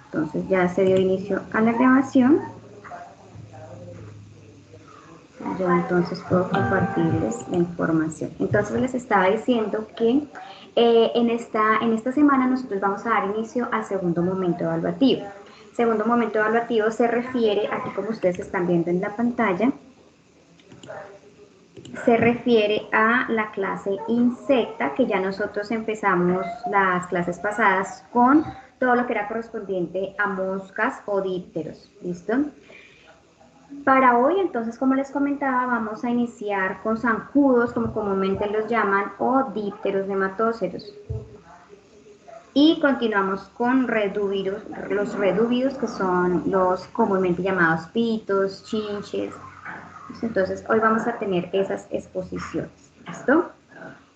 Entonces ya se dio inicio a la grabación. Yo entonces puedo compartirles la información. Entonces les estaba diciendo que en esta semana nosotros vamos a dar inicio al segundo momento evaluativo. Segundo momento evaluativo se refiere, aquí como ustedes están viendo en la pantalla, se refiere a la clase insecta, que ya nosotros empezamos las clases pasadas con todo lo que era correspondiente a moscas o dípteros, ¿listo? Para hoy, entonces, como les comentaba, vamos a iniciar con zancudos, como comúnmente los llaman, o dípteros nematóceros. Y continuamos con redúvidos, los redúvidos, que son los comúnmente llamados pitos, chinches. Entonces, hoy vamos a tener esas exposiciones. ¿Listo?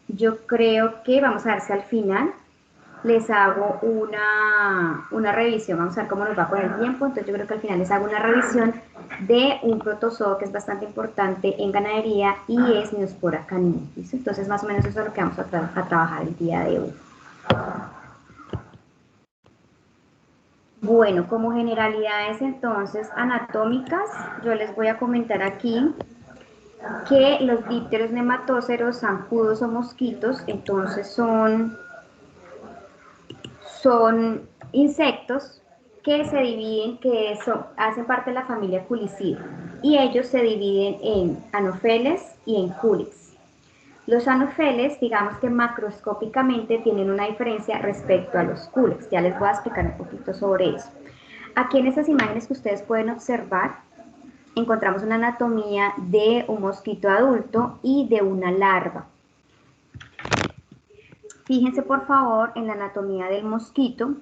Yo creo que vamos a ver si al final les hago una revisión, vamos a ver cómo nos va con el tiempo, entonces yo creo que al final les hago una revisión de un protozoo que es bastante importante en ganadería y es Neospora canina, ¿listo? Entonces más o menos eso es lo que vamos a trabajar el día de hoy. Bueno, como generalidades entonces anatómicas, yo les voy a comentar aquí que los dípteros nematóceros, zancudos o mosquitos, entonces son insectos que se dividen, hacen parte de la familia Culicidae y ellos se dividen en anofeles y en culex. Los anofeles, digamos que macroscópicamente tienen una diferencia respecto a los culex, ya les voy a explicar un poquito sobre eso. Aquí en estas imágenes que ustedes pueden observar, encontramos una anatomía de un mosquito adulto y de una larva. Fíjense por favor en la anatomía del mosquito,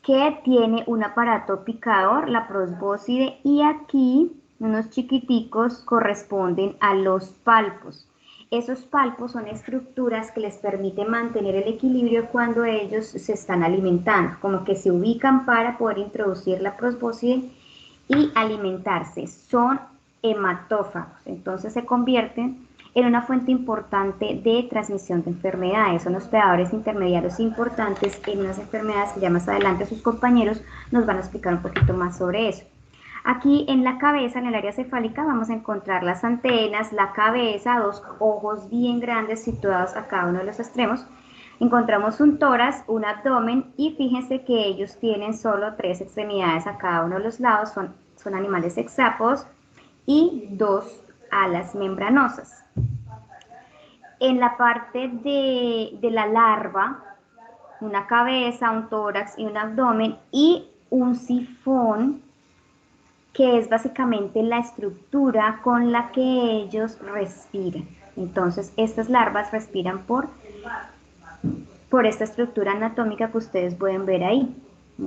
que tiene un aparato picador, la probóscide, y aquí unos chiquiticos corresponden a los palpos. Esos palpos son estructuras que les permiten mantener el equilibrio cuando ellos se están alimentando, como que se ubican para poder introducir la probóscide y alimentarse. Son hematófagos, entonces se convierten en una fuente importante de transmisión de enfermedades. Son hospedadores intermediarios importantes en unas enfermedades que ya más adelante sus compañeros nos van a explicar un poquito más sobre eso. Aquí en la cabeza, en el área cefálica, vamos a encontrar las antenas, la cabeza, dos ojos bien grandes situados a cada uno de los extremos. Encontramos un tórax, un abdomen y fíjense que ellos tienen solo 3 extremidades a cada uno de los lados, son animales hexápodos y 2 alas membranosas. En la parte de la larva, una cabeza, un tórax y un abdomen y un sifón, que es básicamente la estructura con la que ellos respiran. Entonces, estas larvas respiran por esta estructura anatómica que ustedes pueden ver ahí.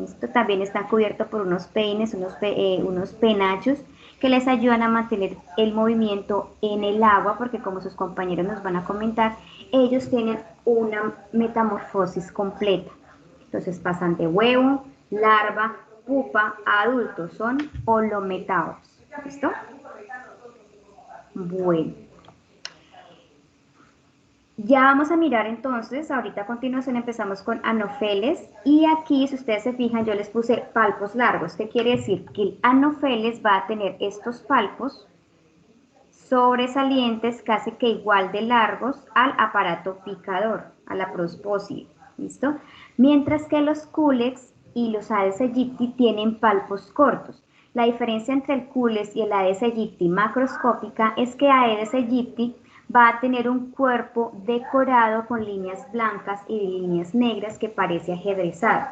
Esto también está cubierto por unos peines, unos penachos que les ayudan a mantener el movimiento en el agua, porque como sus compañeros nos van a comentar, ellos tienen una metamorfosis completa. Entonces pasan de huevo, larva, pupa a adultos, son holometáboros. ¿Listo? Bueno. Ya vamos a mirar entonces, ahorita a continuación empezamos con anofeles y aquí si ustedes se fijan yo les puse palpos largos, ¿qué quiere decir? Que el anofeles va a tener estos palpos sobresalientes casi que igual de largos al aparato picador, a la probóscide, ¿listo? Mientras que los culex y los Aedes aegypti tienen palpos cortos. La diferencia entre el culex y el Aedes aegypti macroscópica es que Aedes aegypti va a tener un cuerpo decorado con líneas blancas y líneas negras que parece ajedrezado.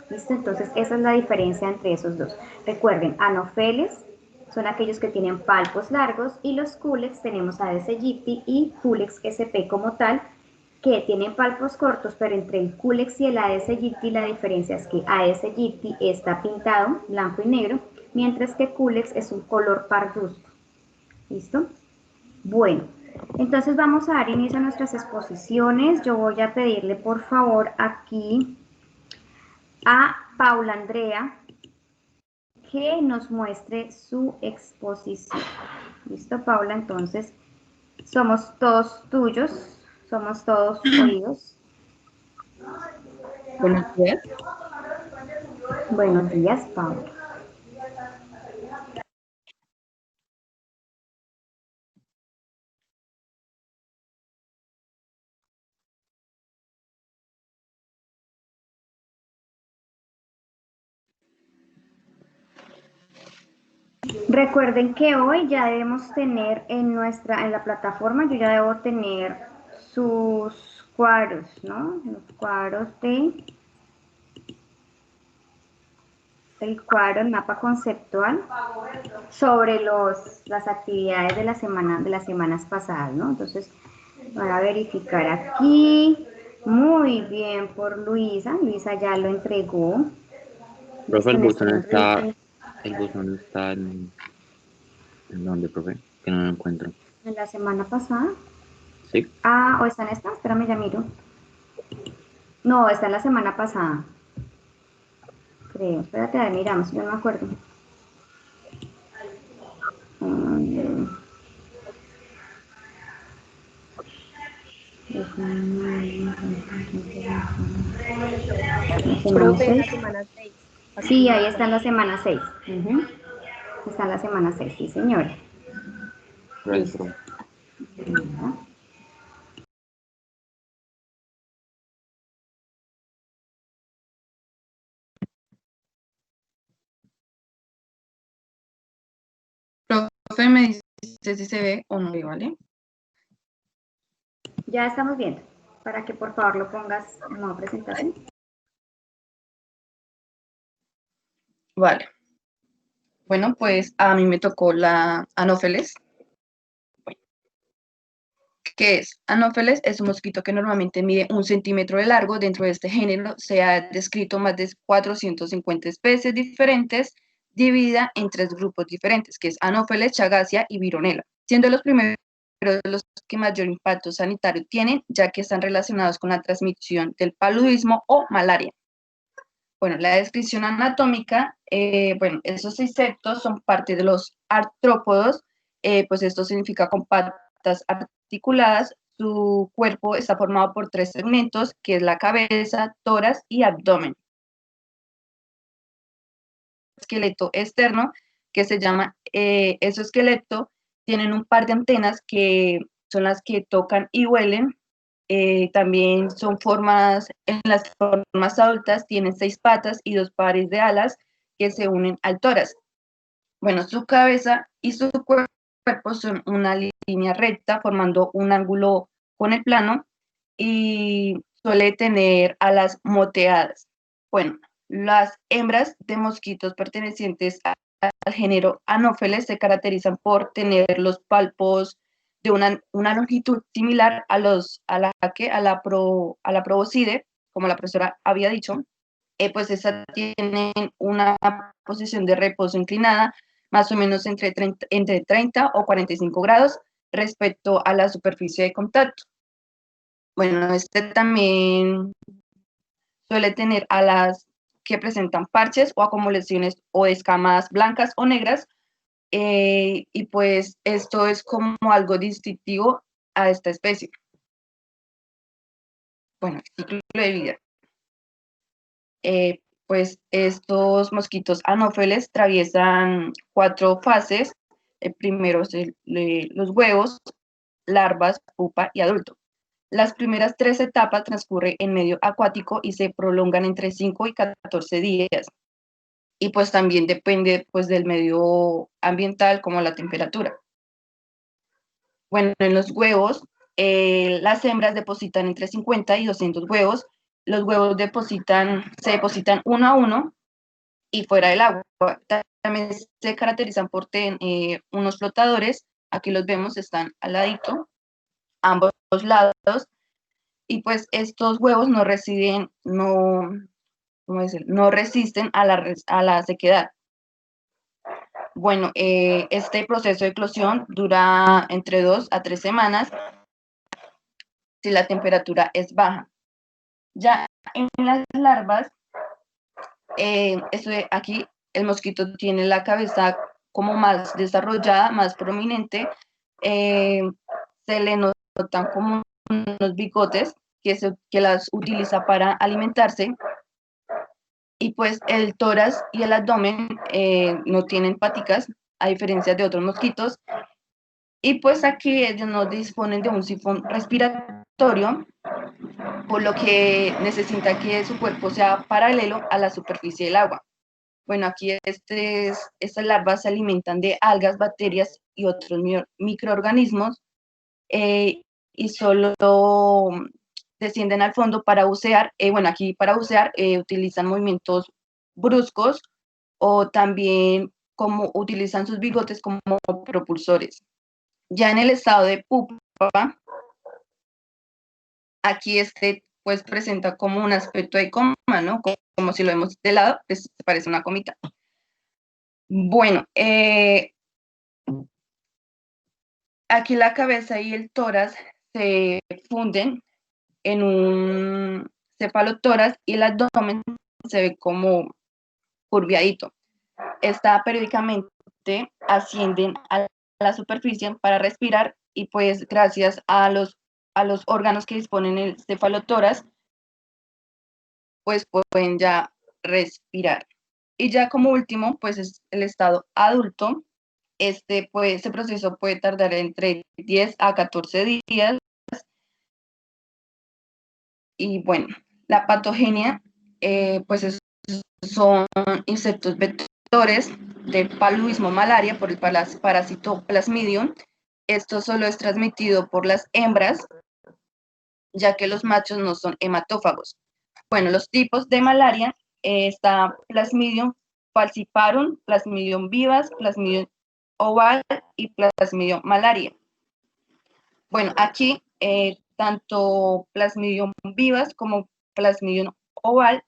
¿Listo? Entonces esa es la diferencia entre esos dos. Recuerden, anofeles son aquellos que tienen palpos largos y los culex tenemos Aedes aegypti y culex sp como tal, que tienen palpos cortos, pero entre el culex y el Aedes aegypti la diferencia es que Aedes aegypti está pintado blanco y negro, mientras que culex es un color parduzco. ¿Listo? Bueno, entonces vamos a dar inicio a nuestras exposiciones. Yo voy a pedirle por favor aquí a Paula Andrea que nos muestre su exposición. ¿Listo, Paula? Entonces, somos todos tuyos, somos todos oídos. Buenos días. Buenos días, Pau. Recuerden que hoy ya debemos tener en la plataforma, yo ya debo tener sus cuadros, ¿no? Los cuadros el cuadro, el mapa conceptual sobre las actividades de de las semanas pasadas, ¿no? Entonces, voy a verificar aquí. Muy bien por Luisa. Luisa ya lo entregó. Profe, En este momento, el buzón está ¿en dónde, profe? Que no lo encuentro. en la semana pasada. ¿Sí? Ah, ¿o está en esta? Espérame, ya miro. No, está en la semana pasada. Creo. Espérate, a ver, miramos, yo no me acuerdo. Mm, semana Profe, en 6. la semana 6. Sí, ahí está en la semana 6. Está en la semana 6, sí, señora. Gracias, Listo. profe. Profe, me dice si se ve o no ve, ¿vale? Ya estamos viendo. Para que por favor lo pongas en modo presentación. Vale. Bueno, pues a mí me tocó la Anófeles. ¿Qué es? Anófeles es un mosquito que normalmente mide 1 centímetro de largo. Dentro de este género se ha descrito más de 450 especies diferentes, dividida en 3 grupos diferentes, que es Anófeles, Chagassia y Vironella, siendo los primeros los que mayor impacto sanitario tienen, ya que están relacionados con la transmisión del paludismo o malaria. Bueno, la descripción anatómica, bueno, esos insectos son parte de los artrópodos, pues esto significa con patas articuladas. Su cuerpo está formado por 3 segmentos, que es la cabeza, tórax y abdomen. Esqueleto externo, que se llama exoesqueleto, tienen un par de antenas que son las que tocan y huelen. También son formas, en las formas adultas tienen 6 patas y 2 pares de alas que se unen al tórax. Bueno, su cabeza y su cuerpo son una línea recta formando un ángulo con el plano y suele tener alas moteadas. Bueno, las hembras de mosquitos pertenecientes al género Anopheles se caracterizan por tener los palpos de una longitud similar a la proboscide, como la profesora había dicho. Pues esa tienen una posición de reposo inclinada más o menos entre 30 o 45 grados respecto a la superficie de contacto. Bueno, este también suele tener alas que presentan parches o acumulaciones o escamas blancas o negras, y pues esto es como algo distintivo a esta especie. Bueno, ciclo de vida. Pues estos mosquitos anófeles atraviesan 4 fases. El primero es los huevos, larvas, pupa y adulto. Las primeras 3 etapas transcurren en medio acuático y se prolongan entre 5 y 14 días. Y pues también depende pues del medio ambiental como la temperatura. Bueno, en los huevos, las hembras depositan entre 50 y 200 huevos. Los huevos se depositan uno a uno y fuera del agua. También se caracterizan por tener unos flotadores. Aquí los vemos, están al ladito, ambos lados. Y pues estos huevos no resisten a la sequedad. Bueno, este proceso de eclosión dura entre 2 a 3 semanas si la temperatura es baja. Ya en las larvas, aquí el mosquito tiene la cabeza como más desarrollada, más prominente. eh, Se le notan como unos bigotes que las utiliza para alimentarse. Y pues el tórax y el abdomen no tienen paticas, a diferencia de otros mosquitos. Y pues aquí ellos no disponen de un sifón respiratorio, por lo que necesita que su cuerpo sea paralelo a la superficie del agua. Bueno, aquí estas larvas se alimentan de algas, bacterias y otros microorganismos, y solo descienden al fondo para bucear. Bueno, aquí para bucear utilizan movimientos bruscos, o también como utilizan sus bigotes como propulsores. Ya en el estado de pupa, aquí pues presenta como un aspecto de coma, ¿no? Como si lo vemos de lado, pues parece una comita. Bueno, aquí la cabeza y el tórax se funden en un cefalotórax y el abdomen se ve como curviadito. Esta periódicamente ascienden a la superficie para respirar, y pues gracias a los órganos que disponen el cefalotórax, pues pueden ya respirar. Y ya como último, pues es el estado adulto. Este proceso puede tardar entre 10 a 14 días. Y bueno, la patogenia, pues son insectos vectores del paludismo malaria por el parásito Plasmodium. Esto solo es transmitido por las hembras, ya que los machos no son hematófagos. Bueno, los tipos de malaria, está Plasmodium falciparum, Plasmodium vivax, Plasmodium oval y Plasmodium malaria. Bueno, aquí tanto Plasmodium vivax como Plasmodium oval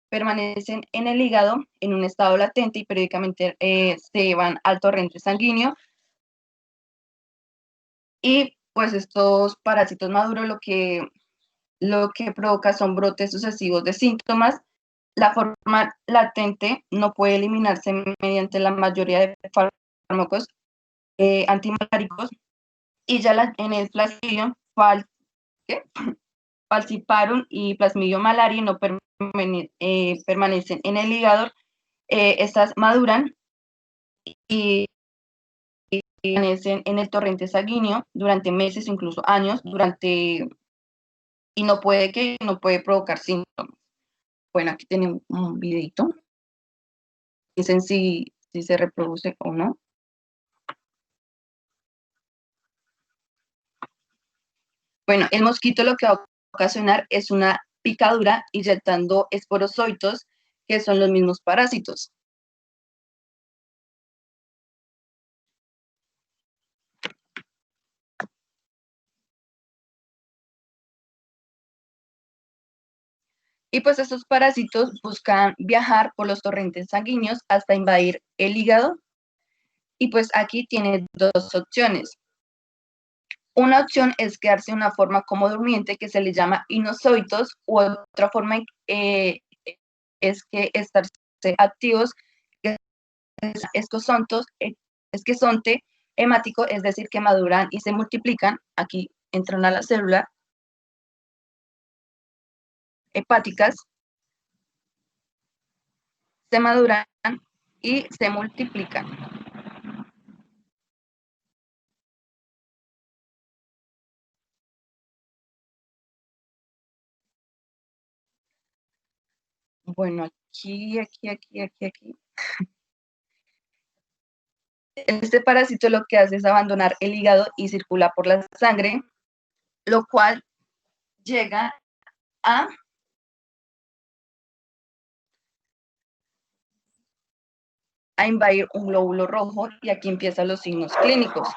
permanecen en el hígado en un estado latente y periódicamente se van al torrente sanguíneo. Y pues estos parásitos maduros lo que provoca son brotes sucesivos de síntomas. La forma latente no puede eliminarse mediante la mayoría de fármacos antimaláricos, y ya en el Plasmodium falciparum y Plasmodium malariae no permanecen en el hígado. Estas maduran y permanecen en el torrente sanguíneo durante meses, incluso años, y no puede provocar síntomas. Bueno, aquí tenemos un videito. Dicen si se reproduce o no. Bueno, el mosquito lo que va a ocasionar es una picadura inyectando esporozoitos, que son los mismos parásitos. Y pues estos parásitos buscan viajar por los torrentes sanguíneos hasta invadir el hígado. Y pues aquí tiene dos opciones. Una opción es quedarse en una forma como durmiente, que se le llama inozoitos, u otra forma es que estarse activos, que es esquezonte hemático, es decir, que maduran y se multiplican. Aquí entran a la célula hepáticas, se maduran y se multiplican. Bueno, aquí. Este parásito lo que hace es abandonar el hígado y circula por la sangre, lo cual llega a invadir un glóbulo rojo, y aquí empiezan los signos clínicos.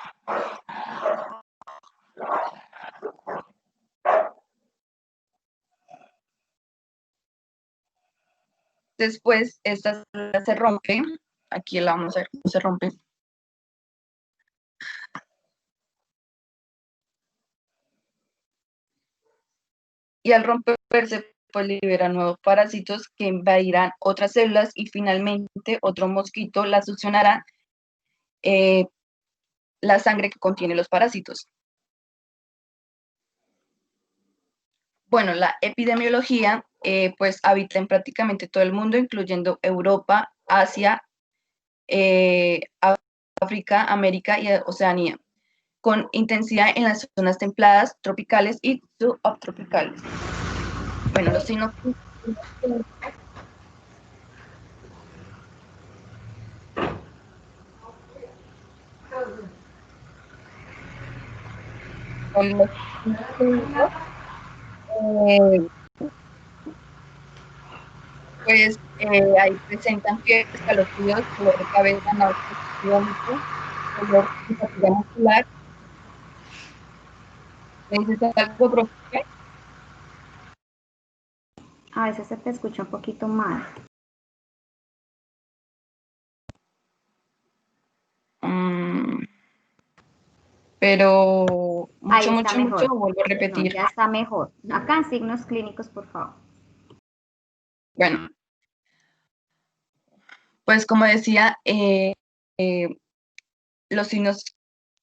Después esta se rompe, aquí la vamos a ver cómo se rompe. Y al romperse, pues libera nuevos parásitos que invadirán otras células, y finalmente otro mosquito la succionará, la sangre que contiene los parásitos. Bueno, la epidemiología pues habita en prácticamente todo el mundo, incluyendo Europa, Asia, África, América y Oceanía, con intensidad en las zonas templadas, tropicales y subtropicales. Bueno, los signos pues ahí presentan fiebre, escalofríos, dolor de cabeza, náuseas, vómito, dolor y fatiga muscular. ¿Me dices algo, profe? A veces se te escucha un poquito mal. Pero Ahí mucho, está mucho, mucho, mejor. vuelvo a No, repetir. ya está mejor. Acá en signos clínicos, por favor. Bueno, pues como decía, los signos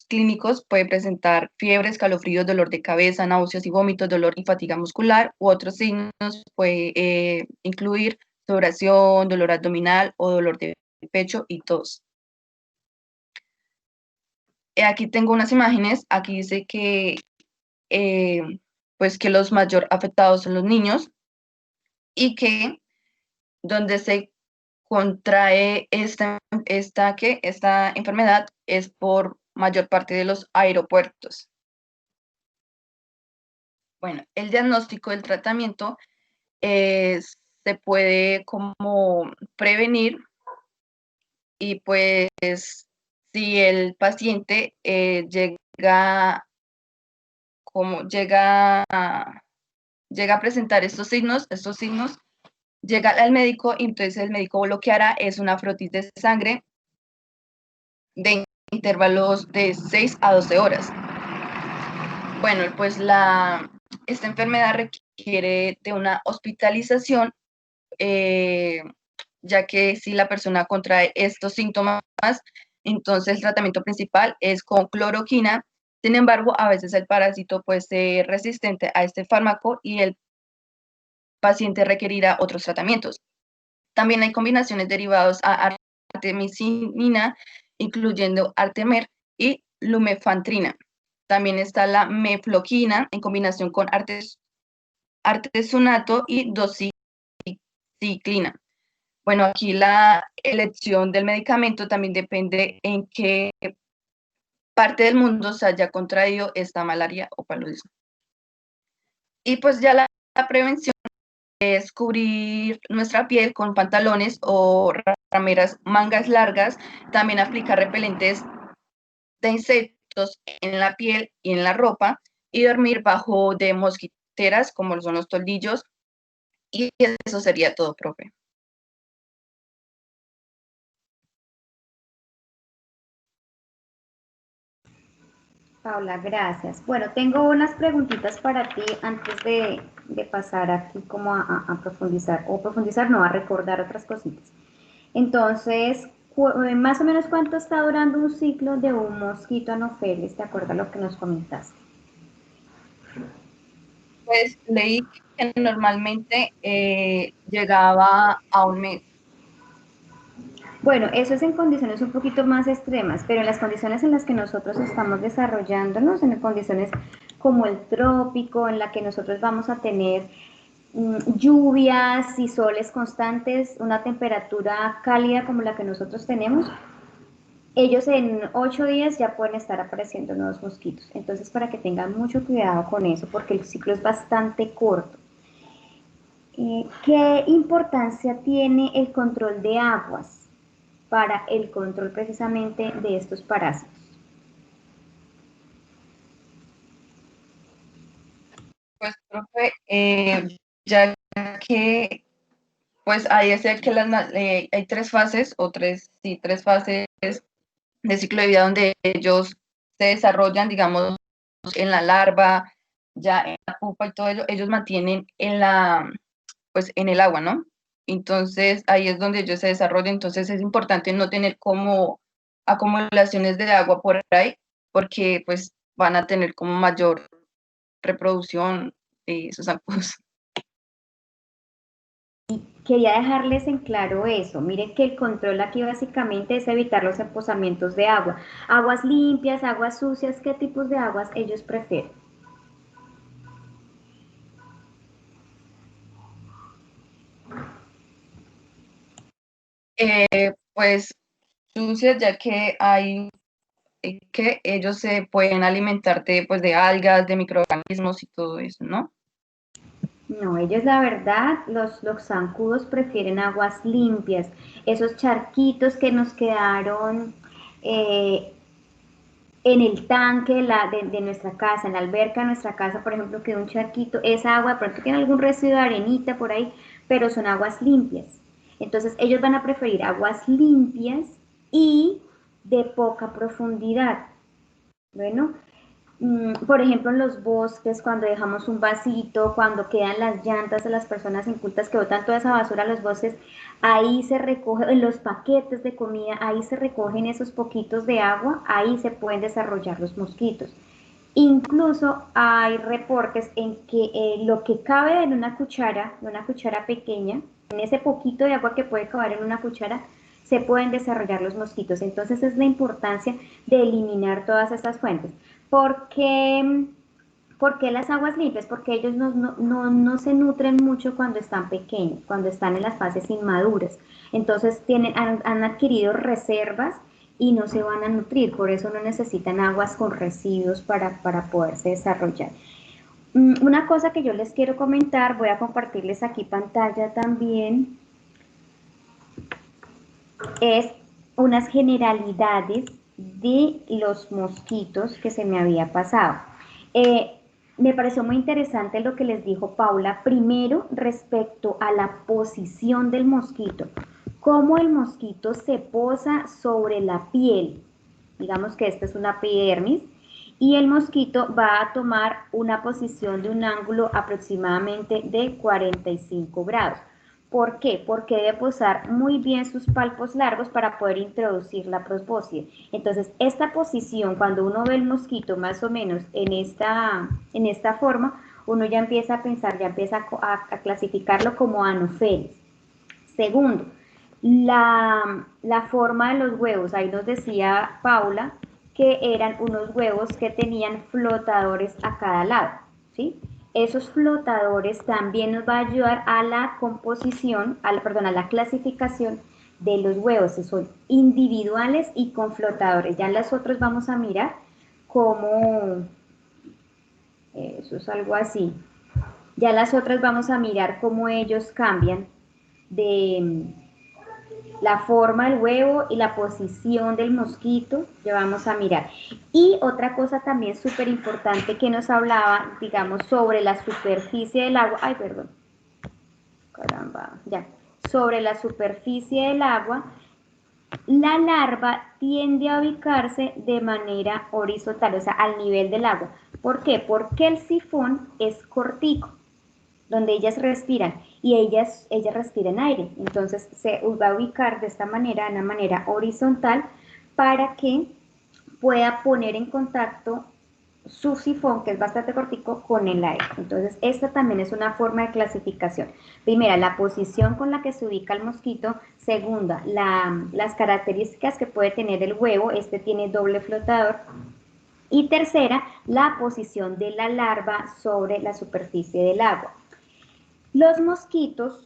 clínicos pueden presentar fiebre, escalofríos, dolor de cabeza, náuseas y vómitos, dolor y fatiga muscular, u otros signos puede incluir sudoración, dolor abdominal o dolor de pecho y tos. Aquí tengo unas imágenes, aquí dice que pues que los mayor afectados son los niños y que donde se contrae esta enfermedad es por mayor parte de los aeropuertos. Bueno, el diagnóstico del tratamiento se puede como prevenir y pues si el paciente llega a presentar estos signos, llega al médico y entonces el médico lo que hará es una frotis de sangre de intervalos de 6 a 12 horas. Bueno, pues esta enfermedad requiere de una hospitalización, ya que si la persona contrae estos síntomas, entonces el tratamiento principal es con cloroquina. Sin embargo, a veces el parásito puede ser resistente a este fármaco y el paciente requerirá otros tratamientos. También hay combinaciones derivadas a artemisina, incluyendo artemer y lumefantrina. También está la mefloquina en combinación con artesunato y doxiciclina. Bueno, aquí la elección del medicamento también depende en qué parte del mundo se haya contraído esta malaria o paludismo. Y pues ya la prevención es cubrir nuestra piel con pantalones o rameras, mangas largas, también aplicar repelentes de insectos en la piel y en la ropa y dormir bajo de mosquiteras como son los toldillos, y eso sería todo, profe. Paula, gracias. Bueno, tengo unas preguntitas para ti antes de pasar aquí como a profundizar, o profundizar, no, a recordar otras cositas. Entonces, más o menos cuánto está durando un ciclo de un mosquito anófeles, ¿de acuerdo a lo que nos comentaste? Pues leí que normalmente llegaba a un mes. Bueno, eso es en condiciones un poquito más extremas, pero en las condiciones en las que nosotros estamos desarrollándonos, en condiciones como el trópico, en la que nosotros vamos a tener lluvias y soles constantes, una temperatura cálida como la que nosotros tenemos, ellos en 8 días ya pueden estar apareciendo nuevos mosquitos. Entonces, para que tengan mucho cuidado con eso, porque el ciclo es bastante corto. ¿Qué importancia tiene el control de aguas para el control precisamente de estos parásitos? Pues, profe, ya que pues ahí es que hay tres fases o tres fases de ciclo de vida donde ellos se desarrollan, digamos, en la larva, ya en la pupa y todo ello, ellos mantienen pues en el agua, ¿no? Entonces ahí es donde ellos se desarrollan, entonces es importante no tener como acumulaciones de agua por ahí, porque pues van a tener como mayor reproducción de esos zancudos. quería dejarles en claro eso. Miren que el control aquí básicamente es evitar los emposamientos de agua. Aguas limpias, aguas sucias, ¿qué tipos de aguas ellos prefieren? Pues sucias, ya que hay que ellos se pueden alimentar pues, de algas, de microorganismos y todo eso, ¿no? No, ellos la verdad, los zancudos prefieren aguas limpias. Esos charquitos que nos quedaron en el tanque de nuestra casa, en la alberca de nuestra casa, por ejemplo, quedó un charquito, esa agua de pronto tiene algún residuo de arenita por ahí, pero son aguas limpias. Entonces ellos van a preferir aguas limpias y de poca profundidad. Bueno, por ejemplo, en los bosques, cuando dejamos un vasito, cuando quedan las llantas de las personas incultas que botan toda esa basura a los bosques, ahí se recoge, en los paquetes de comida, ahí se recogen esos poquitos de agua, ahí se pueden desarrollar los mosquitos. Incluso hay reportes en que lo que cabe en una cuchara pequeña, en ese poquito de agua que puede caber en una cuchara, se pueden desarrollar los mosquitos. Entonces es la importancia de eliminar todas estas fuentes. ¿Por qué, por qué las aguas limpias? Porque ellos no se nutren mucho cuando están pequeños, cuando están en las fases inmaduras. Entonces han adquirido reservas y no se van a nutrir, por eso no necesitan aguas con residuos para poderse desarrollar. Una cosa que yo les quiero comentar, voy a compartirles aquí pantalla también, es unas generalidades de los mosquitos que se me había pasado. Me pareció muy interesante lo que les dijo Paula, primero respecto a la posición del mosquito, cómo el mosquito se posa sobre la piel, digamos que esta es una epidermis, y el mosquito va a tomar una posición de un ángulo aproximadamente de 45 grados. ¿Por qué? Porque debe posar muy bien sus palpos largos para poder introducir la probóscide. Entonces, esta posición, cuando uno ve el mosquito más o menos en esta forma, uno ya empieza a pensar, ya empieza a clasificarlo como Anopheles. Segundo, la forma de los huevos, ahí nos decía Paula que eran unos huevos que tenían flotadores a cada lado, ¿sí? Esos flotadores también nos va a ayudar a la composición, a la clasificación de los huevos, que son individuales y con flotadores. Ya en las otras vamos a mirar cómo, eso es algo así. Ya las otras vamos a mirar cómo ellos cambian de la forma del huevo y la posición del mosquito, ya vamos a mirar. Y otra cosa también súper importante que nos hablaba, digamos, sobre la superficie del agua, ay, perdón, caramba, ya, sobre la superficie del agua, la larva tiende a ubicarse de manera horizontal, o sea, al nivel del agua. ¿Por qué? Porque el sifón es cortico, donde ellas respiran y ellas respiran aire. Entonces se va a ubicar de esta manera, de una manera horizontal, para que pueda poner en contacto su sifón, que es bastante cortico, con el aire. Entonces, esta también es una forma de clasificación. Primera, la posición con la que se ubica el mosquito. Segunda, las características que puede tener el huevo. Este tiene doble flotador. Y tercera, la posición de la larva sobre la superficie del agua. Los mosquitos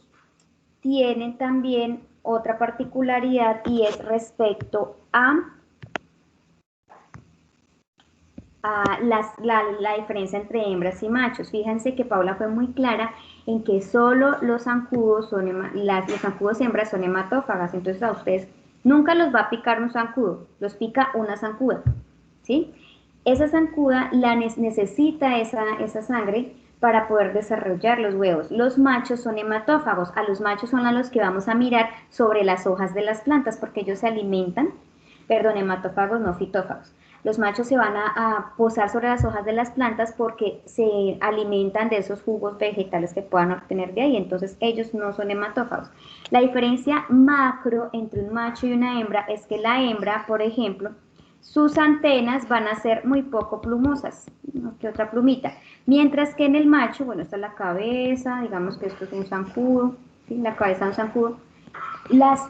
tienen también otra particularidad y es respecto a la diferencia entre hembras y machos. Fíjense que Paula fue muy clara en que solo los zancudos los zancudos hembras son hematófagas, entonces a ustedes nunca los va a picar un zancudo, los pica una zancuda, ¿sí? Esa zancuda necesita esa sangre para poder desarrollar los huevos. Los machos son hematófagos, a los machos son a los que vamos a mirar sobre las hojas de las plantas porque ellos se alimentan, perdón, hematófagos no fitófagos. Los machos se van a posar sobre las hojas de las plantas porque se alimentan de esos jugos vegetales que puedan obtener de ahí, entonces ellos no son hematófagos. La diferencia macro entre un macho y una hembra es que la hembra, por ejemplo, sus antenas van a ser muy poco plumosas, ¿no? Que otra plumita, mientras que en el macho, bueno, esta es la cabeza, digamos que esto es un zancudo, ¿sí? La cabeza de un zancudo. Las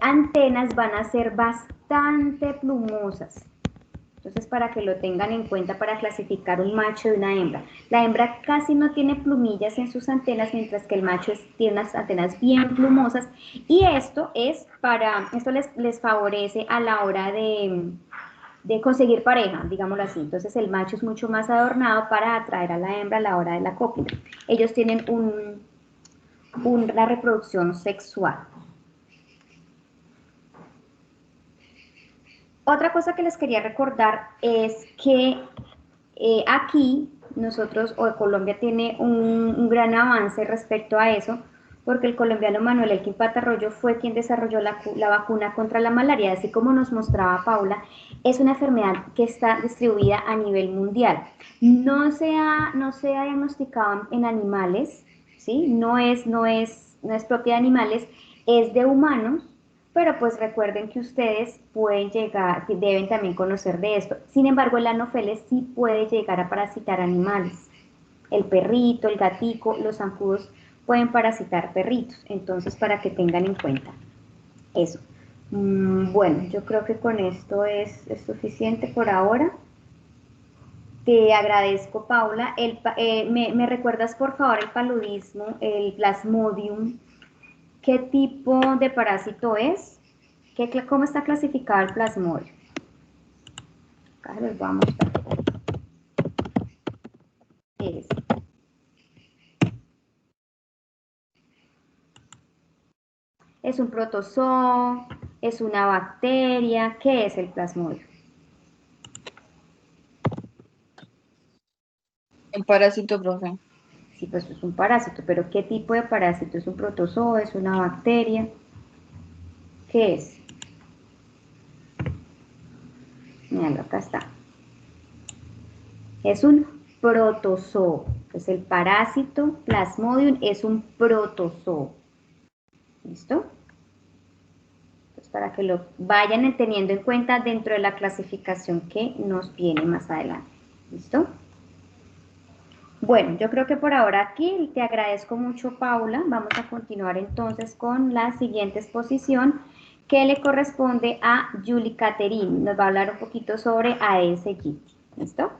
antenas van a ser bastante plumosas. Entonces, para que lo tengan en cuenta para clasificar un macho de una hembra. La hembra casi no tiene plumillas en sus antenas, mientras que el macho tiene unas antenas bien plumosas. Y esto les favorece a la hora de conseguir pareja, digámoslo así. Entonces, el macho es mucho más adornado para atraer a la hembra a la hora de la cópula. Ellos tienen una reproducción sexual. Otra cosa que les quería recordar es que aquí nosotros, o Colombia tiene un gran avance respecto a eso, porque el colombiano Manuel Elkin Patarroyo fue quien desarrolló la vacuna contra la malaria, así como nos mostraba Paula, es una enfermedad que está distribuida a nivel mundial. No se ha diagnosticado en animales, ¿sí? No es propia de animales, es de humanos, pero pues recuerden que ustedes pueden llegar, deben también conocer de esto. Sin embargo, el Anopheles sí puede llegar a parasitar animales. El perrito, el gatico, los zancudos pueden parasitar perritos. Entonces, para que tengan en cuenta eso. Bueno, yo creo que con esto es suficiente por ahora. Te agradezco, Paula. ¿Me recuerdas, por favor, el paludismo, el plasmodium? ¿Qué tipo de parásito es? ¿Cómo está clasificado el plasmodium? Acá les voy a mostrar. ¿Es un protozoo? ¿Es una bacteria? ¿Qué es el plasmodium? El parásito, profe. Sí, pues es un parásito, pero ¿qué tipo de parásito? ¿Es un protozoo? ¿Es una bacteria? ¿Qué es? Míralo, acá está. Es un protozoo. Entonces el parásito plasmodium es un protozoo. ¿Listo? Entonces para que lo vayan teniendo en cuenta dentro de la clasificación que nos viene más adelante. ¿Listo? Bueno, yo creo que por ahora aquí te agradezco mucho, Paula. Vamos a continuar entonces con la siguiente exposición que le corresponde a Julie Catherine. Nos va a hablar un poquito sobre Aedes aegypti. ¿Listo?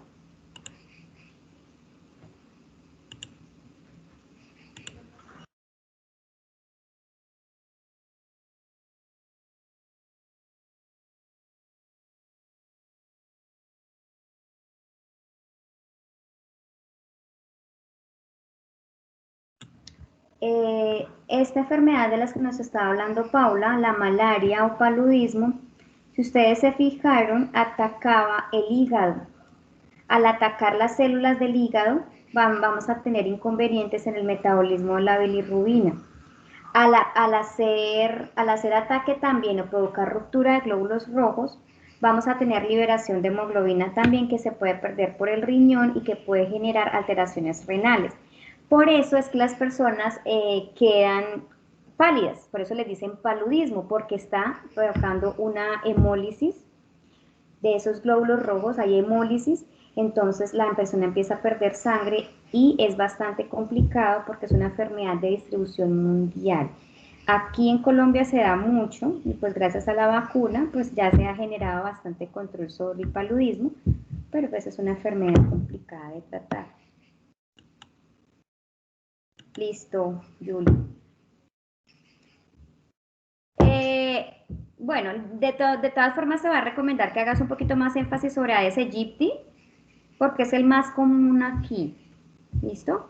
Esta enfermedad de las que nos estaba hablando Paula, la malaria o paludismo, si ustedes se fijaron, atacaba el hígado. Al atacar las células del hígado, vamos a tener inconvenientes en el metabolismo de la bilirrubina. Al hacer ataque también o provocar ruptura de glóbulos rojos, vamos a tener liberación de hemoglobina también que se puede perder por el riñón y que puede generar alteraciones renales. Por eso es que las personas quedan pálidas, por eso les dicen paludismo, porque está provocando una hemólisis de esos glóbulos rojos, hay hemólisis, entonces la persona empieza a perder sangre y es bastante complicado porque es una enfermedad de distribución mundial. Aquí en Colombia se da mucho y pues gracias a la vacuna pues ya se ha generado bastante control sobre el paludismo, pero pues es una enfermedad complicada de tratar. Listo, Julie. Bueno, de todas formas se va a recomendar que hagas un poquito más énfasis sobre Aedes aegypti, porque es el más común aquí. ¿Listo?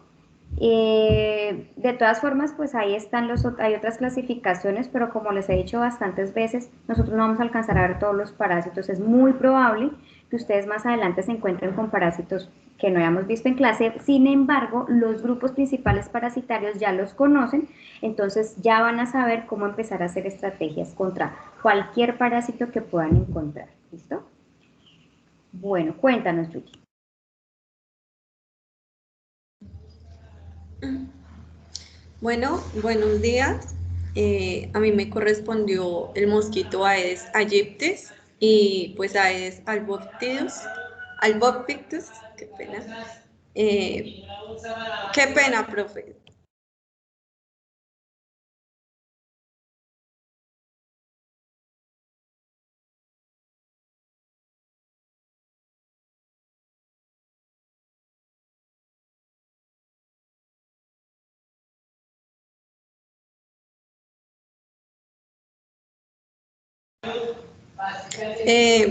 De todas formas, pues ahí están hay otras clasificaciones, pero como les he dicho bastantes veces, nosotros no vamos a alcanzar a ver todos los parásitos. Es muy probable que ustedes más adelante se encuentren con parásitos que no hayamos visto en clase. Sin embargo, los grupos principales parasitarios ya los conocen, entonces ya van a saber cómo empezar a hacer estrategias contra cualquier parásito que puedan encontrar. ¿Listo? Bueno, cuéntanos, Yuki. Bueno, buenos días. A mí me correspondió el mosquito Aedes aegyptis y pues Aedes albopictus, qué pena. Qué pena, profe.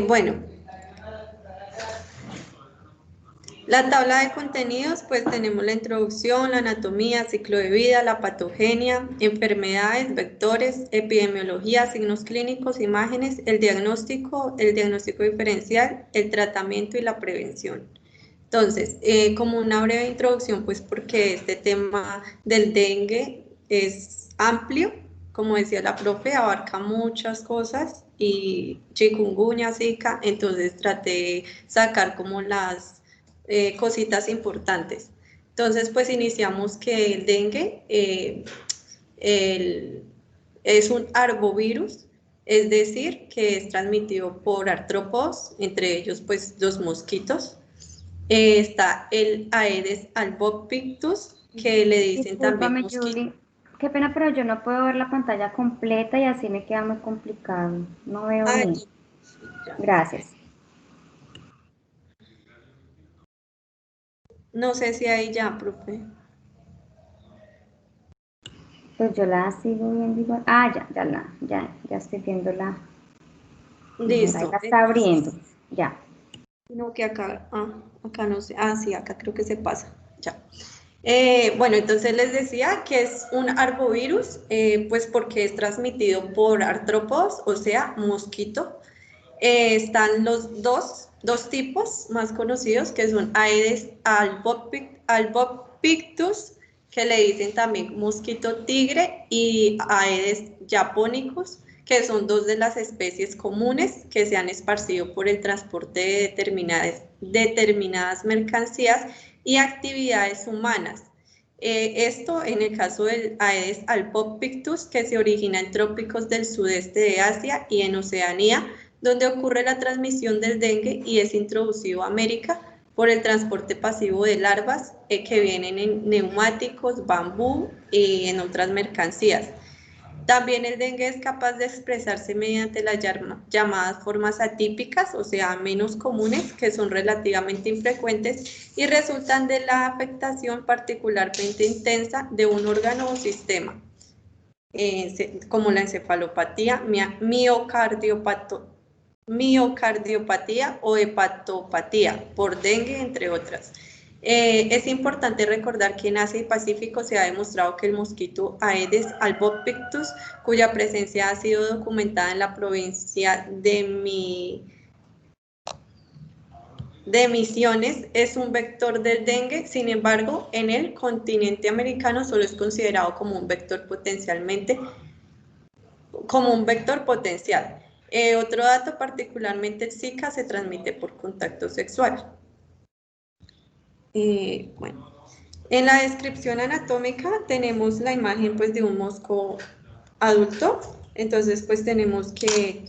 Bueno, la tabla de contenidos, pues tenemos la introducción, la anatomía, ciclo de vida, la patogenia, enfermedades, vectores, epidemiología, signos clínicos, imágenes, el diagnóstico diferencial, el tratamiento y la prevención. Entonces, como una breve introducción, pues porque este tema del dengue es amplio, como decía la profe, abarca muchas cosas y chikungunya, zika, entonces traté de sacar como las cositas importantes. Entonces, pues iniciamos que el dengue es un arbovirus, es decir, que es transmitido por artrópodos, entre ellos pues los mosquitos. Está el Aedes albopictus, que le dicen también Discúlpame, mosquito. Julie. Qué pena, pero yo no puedo ver la pantalla completa y así me queda muy complicado. No veo Ah, bien. ya. Gracias. No sé si ahí ya, profe. Pues yo la sigo viendo igual. Ah, ya estoy viendo la. Mejor, ahí Listo. la está abriendo. Ya. No, que acá, acá no sé, sí, acá creo que se pasa, ya. Bueno, entonces les decía que es un arbovirus, pues porque es transmitido por artrópodos, o sea, mosquito. Están los dos tipos más conocidos, que son Aedes albopictus, que le dicen también mosquito tigre, y Aedes japonicus, que son dos de las especies comunes que se han esparcido por el transporte de determinadas mercancías y actividades humanas. Esto en el caso del Aedes albopictus, que se origina en trópicos del sudeste de Asia y en Oceanía, donde ocurre la transmisión del dengue y es introducido a América por el transporte pasivo de larvas que vienen en neumáticos, bambú y en otras mercancías. También el dengue es capaz de expresarse mediante las llamadas formas atípicas, o sea, menos comunes, que son relativamente infrecuentes y resultan de la afectación particularmente intensa de un órgano o sistema, como la encefalopatía, miocardiopatía o hepatopatía por dengue, entre otras. Es importante recordar que en Asia y Pacífico se ha demostrado que el mosquito Aedes albopictus, cuya presencia ha sido documentada en la provincia de Misiones, es un vector del dengue. Sin embargo, en el continente americano solo es considerado como un vector potencial. Otro dato, particularmente el Zika, se transmite por contacto sexual. Bueno, en la descripción anatómica tenemos la imagen pues de un mosco adulto. Entonces pues tenemos que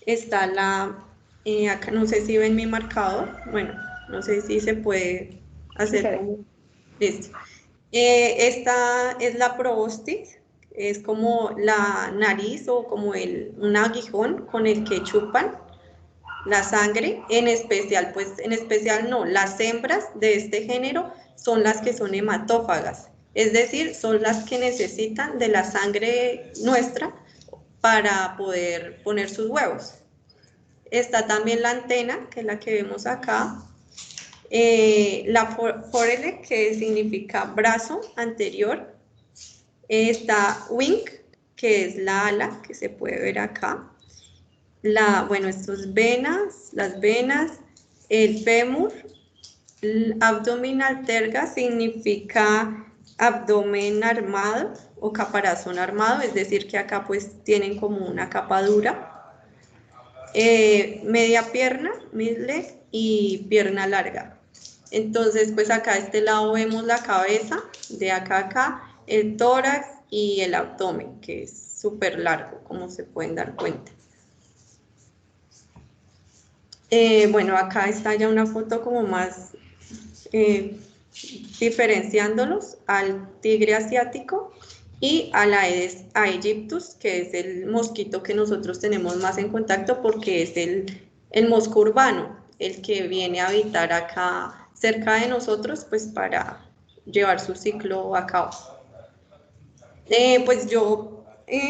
está acá no sé si ven mi marcador, bueno, no sé si se puede Sí se hacer ve. como listo. Esta es la proboscis, es como la nariz o como un aguijón con el que chupan la sangre, en especial no, las hembras de este género son las que son hematófagas, es decir, son las que necesitan de la sangre nuestra para poder poner sus huevos. Está también la antena, que es la que vemos acá, la forele, que significa brazo anterior, está wing, que es la ala, que se puede ver acá, bueno, estos venas, las venas, el fémur, el abdominal terga significa abdomen armado o caparazón armado, es decir, que acá pues tienen como una capa dura. Media pierna, midleg, y pierna larga. Entonces, pues acá a este lado vemos la cabeza, de acá a acá, el tórax y el abdomen, que es súper largo, como se pueden dar cuenta. Bueno, acá está ya una foto como más diferenciándolos al tigre asiático y al Aedes aegyptus, que es el mosquito que nosotros tenemos más en contacto porque es el mosco urbano, el que viene a habitar acá cerca de nosotros, pues para llevar su ciclo a cabo. Pues yo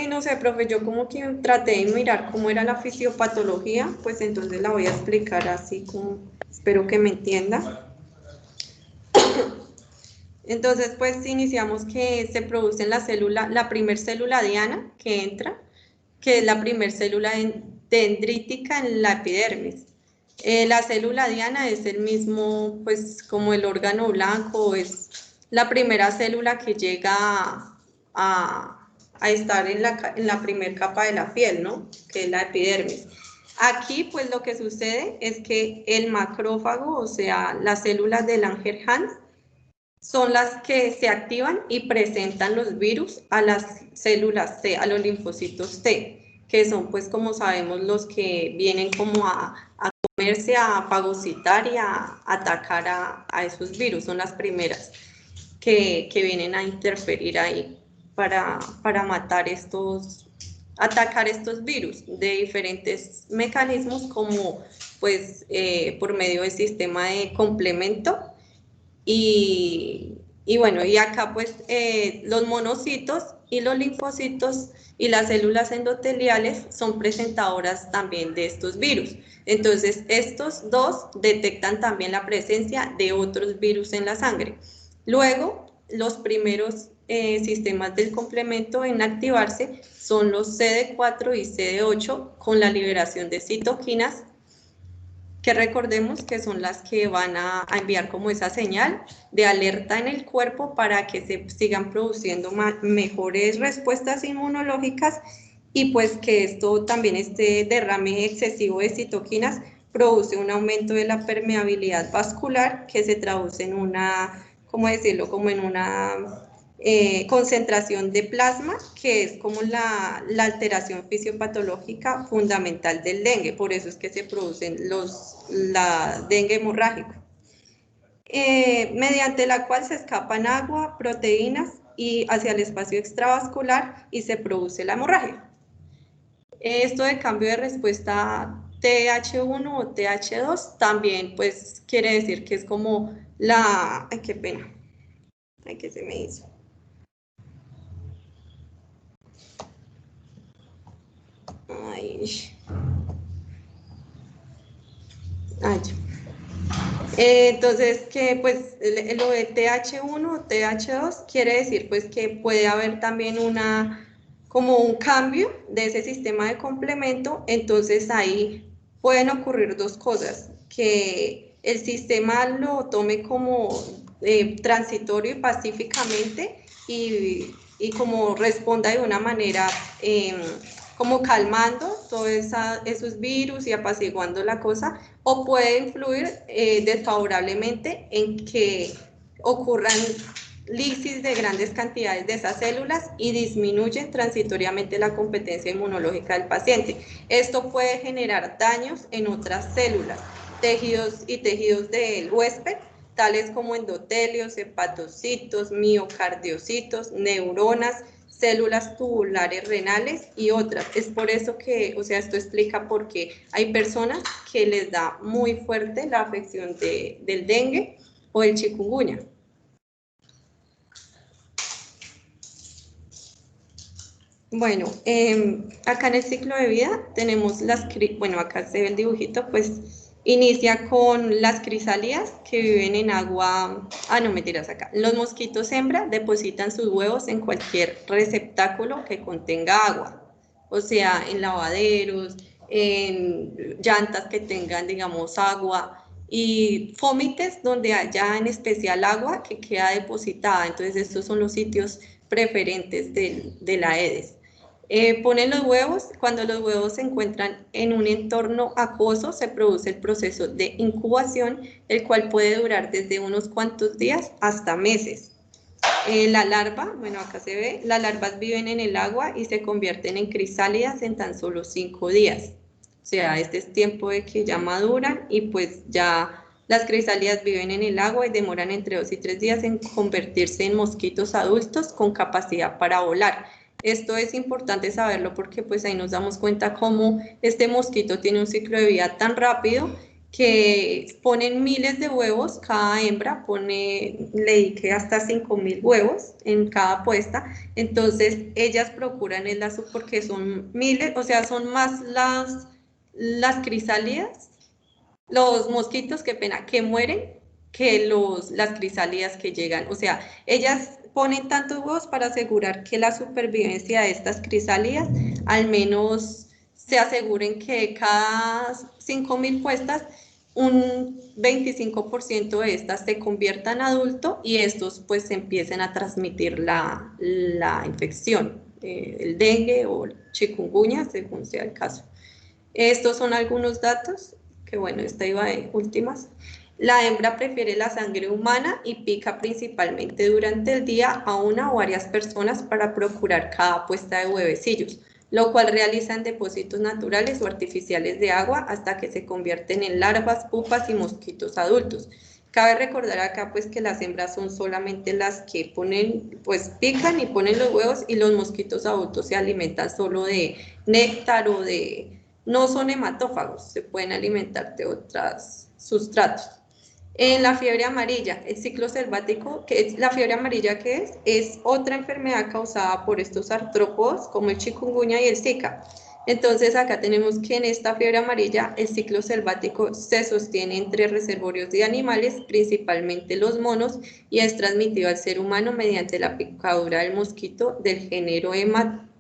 No sé, profe, yo como que traté de mirar cómo era la fisiopatología, pues entonces la voy a explicar así como, espero que me entienda. Entonces, pues iniciamos que se produce en la célula, la primer célula diana que entra, que es la primer célula dendrítica en la epidermis. La célula diana es el mismo, pues como el órgano blanco, es la primera célula que llega a estar en la primera capa de la piel, ¿no? Que es la epidermis. Aquí, pues lo que sucede es que el macrófago, o sea, las células de Langerhans, son las que se activan y presentan los virus a las células T, a los linfocitos T, que son, pues, como sabemos, los que vienen como a comerse, a fagocitar y a atacar a esos virus. Son las primeras que vienen a interferir ahí para matar atacar estos virus de diferentes mecanismos, como pues por medio del sistema de complemento. Y bueno, y acá pues los monocitos y los linfocitos y las células endoteliales son presentadoras también de estos virus. Entonces, estos dos detectan también la presencia de otros virus en la sangre. Luego, los primeros sistemas del complemento en activarse son los CD4 y CD8 con la liberación de citoquinas, que recordemos que son las que van a enviar como esa señal de alerta en el cuerpo para que se sigan produciendo mejores respuestas inmunológicas, y pues que esto también, este derrame excesivo de citoquinas, produce un aumento de la permeabilidad vascular que se traduce en una, ¿cómo decirlo?, como en una concentración de plasma, que es como la alteración fisiopatológica fundamental del dengue. Por eso es que se producen la dengue hemorrágico, mediante la cual se escapan agua, proteínas y hacia el espacio extravascular y se produce la hemorragia. Esto de cambio de respuesta TH1 o TH2 también pues quiere decir que es como la... Ay, qué pena. Ay, ¿qué se me hizo? Ay. Ay. Entonces, que pues lo de TH1 o TH2 quiere decir pues que puede haber también como un cambio de ese sistema de complemento. Entonces ahí pueden ocurrir dos cosas: que el sistema lo tome como transitorio y pacíficamente, y como responda de una manera como calmando todos esos virus y apaciguando la cosa, o puede influir desfavorablemente en que ocurran lisis de grandes cantidades de esas células y disminuyen transitoriamente la competencia inmunológica del paciente. Esto puede generar daños en otras células, tejidos del huésped, tales como endotelios, hepatocitos, miocardiocitos, neuronas, células tubulares renales y otras. Es por eso que, o sea, esto explica por qué hay personas que les da muy fuerte la afección del dengue o el chikungunya. Bueno, acá en el ciclo de vida tenemos bueno, acá se ve el dibujito, pues inicia con las crisálídas que viven en agua. No, mentiras, acá. Los mosquitos hembra depositan sus huevos en cualquier receptáculo que contenga agua, o sea, en lavaderos, en llantas que tengan, digamos, agua, y fómites donde haya en especial agua que queda depositada. Entonces, estos son los sitios preferentes de la Aedes. Ponen los huevos. Cuando los huevos se encuentran en un entorno acuoso, se produce el proceso de incubación, el cual puede durar desde unos cuantos días hasta meses. La larva, bueno, acá se ve, las larvas viven en el agua y se convierten en crisálidas en tan solo 5 días. O sea, este es tiempo de que ya maduran, y pues ya las crisálidas viven en el agua y demoran entre 2 y 3 días en convertirse en mosquitos adultos con capacidad para volar. Esto es importante saberlo porque pues ahí nos damos cuenta cómo este mosquito tiene un ciclo de vida tan rápido que ponen miles de huevos, cada hembra pone, leí que hasta 5.000 huevos en cada puesta, entonces ellas procuran porque son miles, o sea, son más las crisálidas, los mosquitos, qué pena, que mueren, que las crisálidas que llegan, o sea, ellas ponen tantos huevos para asegurar que la supervivencia de estas crisálidas al menos se aseguren que cada 5.000 puestas un 25% de estas se conviertan en adulto y estos pues empiecen a transmitir la infección, el dengue o el chikungunya, según sea el caso. Estos son algunos datos, que bueno, esta iba de últimas. La hembra prefiere la sangre humana y pica principalmente durante el día a una o varias personas para procurar cada puesta de huevecillos, lo cual realiza en depósitos naturales o artificiales de agua hasta que se convierten en larvas, pupas y mosquitos adultos. Cabe recordar acá pues que las hembras son solamente las que ponen, pues pican y ponen los huevos y los mosquitos adultos se alimentan solo de néctar o no son hematófagos, se pueden alimentar de otros sustratos. En la fiebre amarilla, el ciclo selvático, la fiebre amarilla que es otra enfermedad causada por estos artrópodos como el chikungunya y el zika. Entonces acá tenemos que en esta fiebre amarilla el ciclo selvático se sostiene entre reservorios de animales, principalmente los monos, y es transmitido al ser humano mediante la picadura del mosquito del género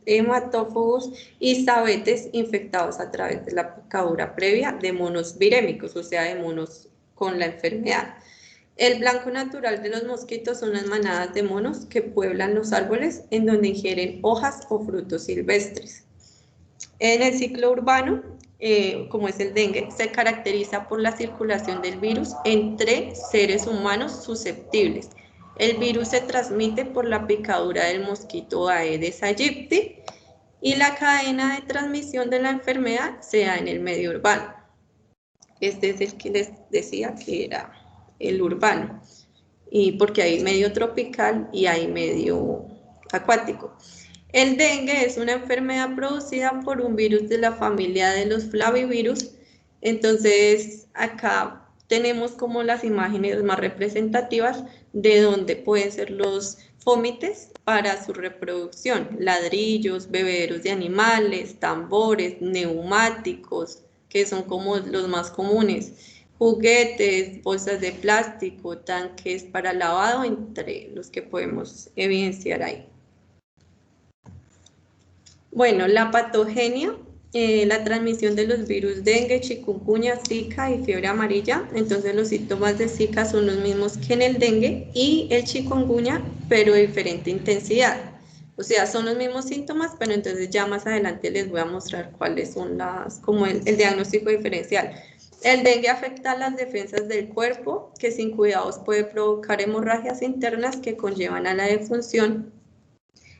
hematófagos y sabetes infectados a través de la picadura previa de monos virémicos, o sea, de monos con la enfermedad. El blanco natural de los mosquitos son las manadas de monos que pueblan los árboles en donde ingieren hojas o frutos silvestres. En el ciclo urbano, como es el dengue, se caracteriza por la circulación del virus entre seres humanos susceptibles. El virus se transmite por la picadura del mosquito Aedes aegypti y la cadena de transmisión de la enfermedad se da en el medio urbano. Este es el que les decía que era el urbano, y porque hay medio tropical y hay medio acuático. El dengue es una enfermedad producida por un virus de la familia de los flavivirus. Entonces acá tenemos como las imágenes más representativas de donde pueden ser los fómites para su reproducción: ladrillos, bebederos de animales, tambores, neumáticos, que son como los más comunes, juguetes, bolsas de plástico, tanques para lavado, entre los que podemos evidenciar ahí. Bueno, la patogenia, la transmisión de los virus dengue, chikungunya, zika y fiebre amarilla. Entonces los síntomas de zika son los mismos que en el dengue y el chikungunya, pero de diferente intensidad. O sea, son los mismos síntomas, pero entonces ya más adelante les voy a mostrar cuáles son como el diagnóstico diferencial. El dengue afecta a las defensas del cuerpo, que sin cuidados puede provocar hemorragias internas que conllevan a la defunción.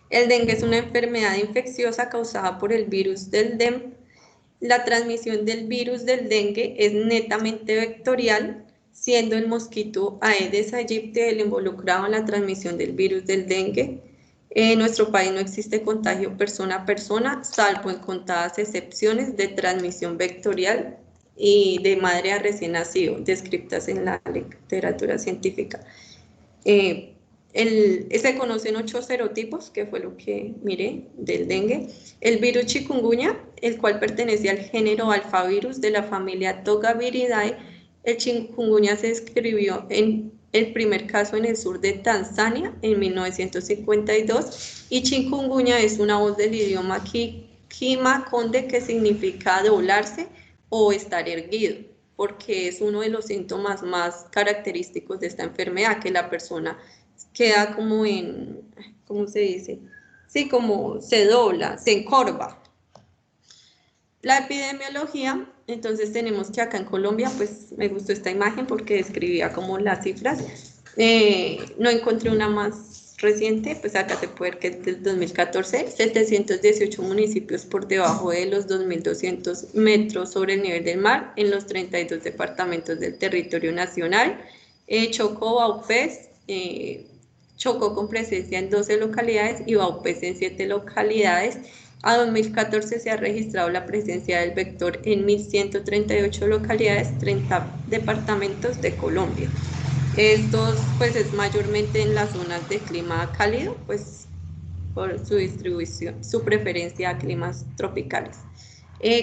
El dengue es una enfermedad infecciosa causada por el virus del DEM. La transmisión del virus del dengue es netamente vectorial, siendo el mosquito Aedes aegypti el involucrado en la transmisión del virus del dengue. En nuestro país no existe contagio persona a persona, salvo en contadas excepciones de transmisión vectorial y de madre a recién nacido, descritas en la literatura científica. Se conocen 8 serotipos, que fue lo que miré del dengue. El virus chikungunya, el cual pertenece al género alfavirus de la familia Togaviridae. El chikungunya se describió en el primer caso en el sur de Tanzania en 1952, y chikungunya es una voz del idioma Kimakonde que significa doblarse o estar erguido, porque es uno de los síntomas más característicos de esta enfermedad, que la persona queda como ¿cómo se dice? Sí, como se dobla, se encorva. La epidemiología, entonces tenemos que acá en Colombia, pues me gustó esta imagen porque describía como las cifras. No encontré una más reciente, pues acá se puede ver que es del 2014, 718 municipios por debajo de los 2.200 metros sobre el nivel del mar en los 32 departamentos del territorio nacional. Chocó, Vaupés, Chocó con presencia en 12 localidades y Vaupés en 7 localidades. A 2014 se ha registrado la presencia del vector en 1.138 localidades, 30 departamentos de Colombia. Estos pues es mayormente en las zonas de clima cálido, pues por su distribución, su preferencia a climas tropicales.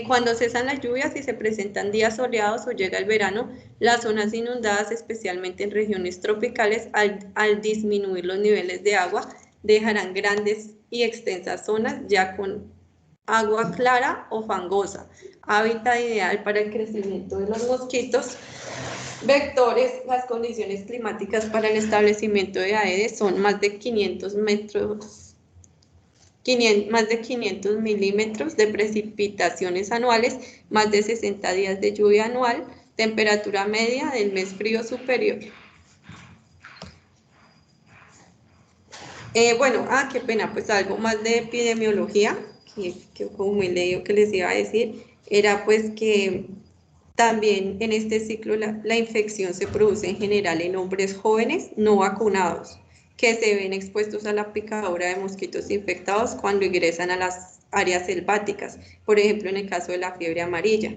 Cuando cesan las lluvias y se presentan días soleados o llega el verano, las zonas inundadas, especialmente en regiones tropicales, al disminuir los niveles de agua, dejarán grandes y extensas zonas ya con agua clara o fangosa, hábitat ideal para el crecimiento de los mosquitos vectores. Las condiciones climáticas para el establecimiento de Aedes son más de 500 milímetros de precipitaciones anuales, más de 60 días de lluvia anual, temperatura media del mes frío superior. Bueno, qué pena, pues algo más de epidemiología, que como he leído que les iba a decir, era pues que también en este ciclo la infección se produce en general en hombres jóvenes no vacunados, que se ven expuestos a la picadura de mosquitos infectados cuando ingresan a las áreas selváticas, por ejemplo en el caso de la fiebre amarilla.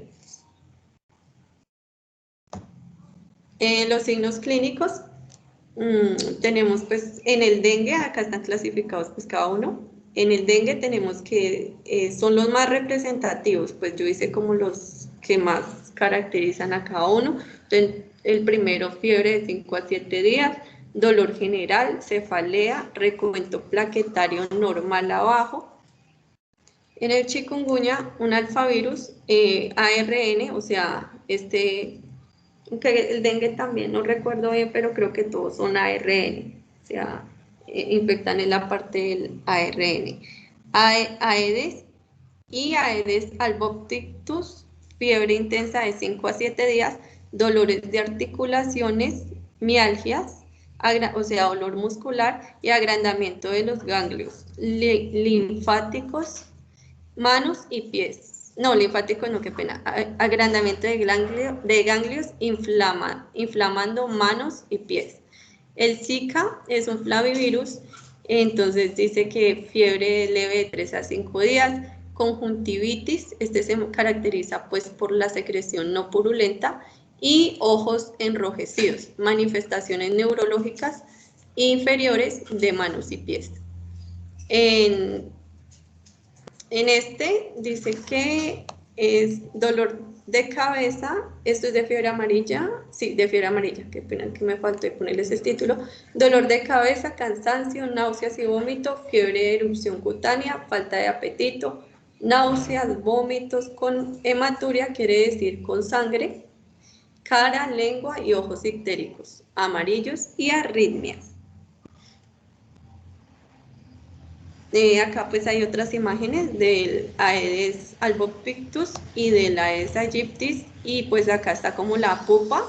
Los signos clínicos, tenemos pues en el dengue, acá están clasificados pues cada uno. En el dengue tenemos que son los más representativos, pues yo hice como los que más caracterizan a cada uno. Entonces, el primero, fiebre de 5 a 7 días, dolor general, cefalea, recuento plaquetario normal abajo. En el chikungunya, un alfavirus, ARN, o sea, que el dengue también, no recuerdo bien, pero creo que todos son ARN, o sea, infectan en la parte del ARN. Aedes y Aedes albopictus, fiebre intensa de 5 a 7 días, dolores de articulaciones, mialgias, o sea, dolor muscular y agrandamiento de los ganglios linfáticos, manos y pies. No, linfático no, qué pena. Agrandamiento de ganglios inflamando manos y pies. El Zika es un flavivirus, entonces dice que fiebre leve de 3 a 5 días, conjuntivitis, este se caracteriza pues por la secreción no purulenta y ojos enrojecidos, manifestaciones neurológicas inferiores de manos y pies. En este dice que es dolor de cabeza, esto es de fiebre amarilla, sí, de fiebre amarilla, qué pena que me faltó ponerles el título, dolor de cabeza, cansancio, náuseas y vómito, fiebre de erupción cutánea, falta de apetito, náuseas, vómitos con hematuria, quiere decir con sangre, cara, lengua y ojos ictéricos, amarillos y arritmias. Acá pues hay otras imágenes del Aedes albopictus y del Aedes aegyptis, y pues acá está como la pupa.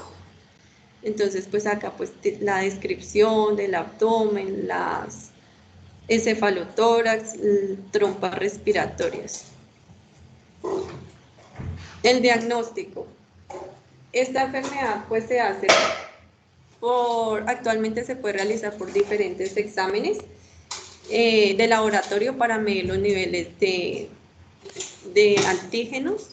Entonces pues acá pues la descripción del abdomen, las encefalotórax, trompas respiratorias. El diagnóstico. Esta enfermedad pues se hace actualmente se puede realizar por diferentes exámenes de laboratorio para medir los niveles de antígenos.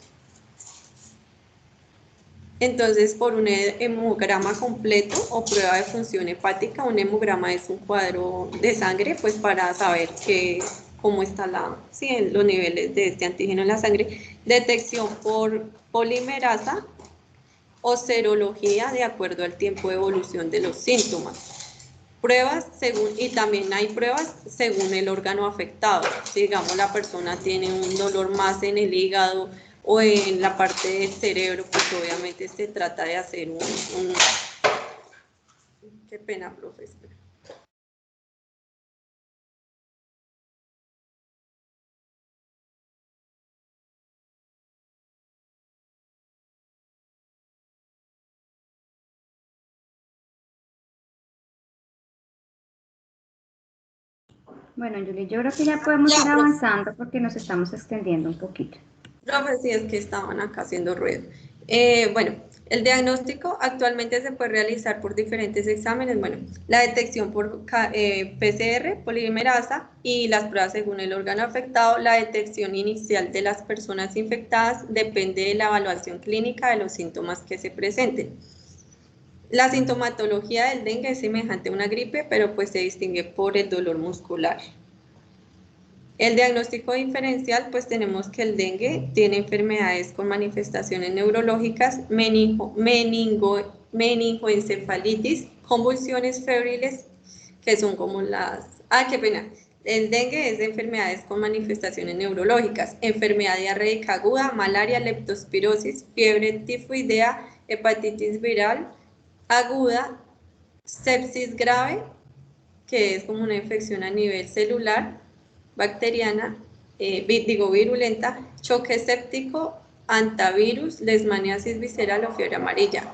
Entonces, por un hemograma completo o prueba de función hepática, un hemograma es un cuadro de sangre, pues para saber cómo están los niveles de este antígeno en la sangre. Detección por polimerasa o serología de acuerdo al tiempo de evolución de los síntomas. Pruebas y también hay pruebas según el órgano afectado. Si digamos la persona tiene un dolor más en el hígado o en la parte del cerebro, pues obviamente se trata de hacer qué pena, profesor. Bueno, Julie, yo creo que ya podemos ir avanzando porque nos estamos extendiendo un poquito. Profe, sí, es que estaban acá haciendo ruido. Bueno, el diagnóstico actualmente se puede realizar por diferentes exámenes. Bueno, la detección por PCR, polimerasa, y las pruebas según el órgano afectado. La detección inicial de las personas infectadas depende de la evaluación clínica de los síntomas que se presenten. La sintomatología del dengue es semejante a una gripe, pero pues se distingue por el dolor muscular. El diagnóstico diferencial, pues tenemos que el dengue tiene enfermedades con manifestaciones neurológicas, meningoencefalitis, convulsiones febriles, que son como las... qué pena. El dengue es de enfermedades con manifestaciones neurológicas, enfermedad diarreica aguda, malaria, leptospirosis, fiebre tifoidea, hepatitis viral aguda, sepsis grave, que es como una infección a nivel celular, bacteriana, virulenta, choque séptico, antivirus, lesmaniasis visceral o fiebre amarilla.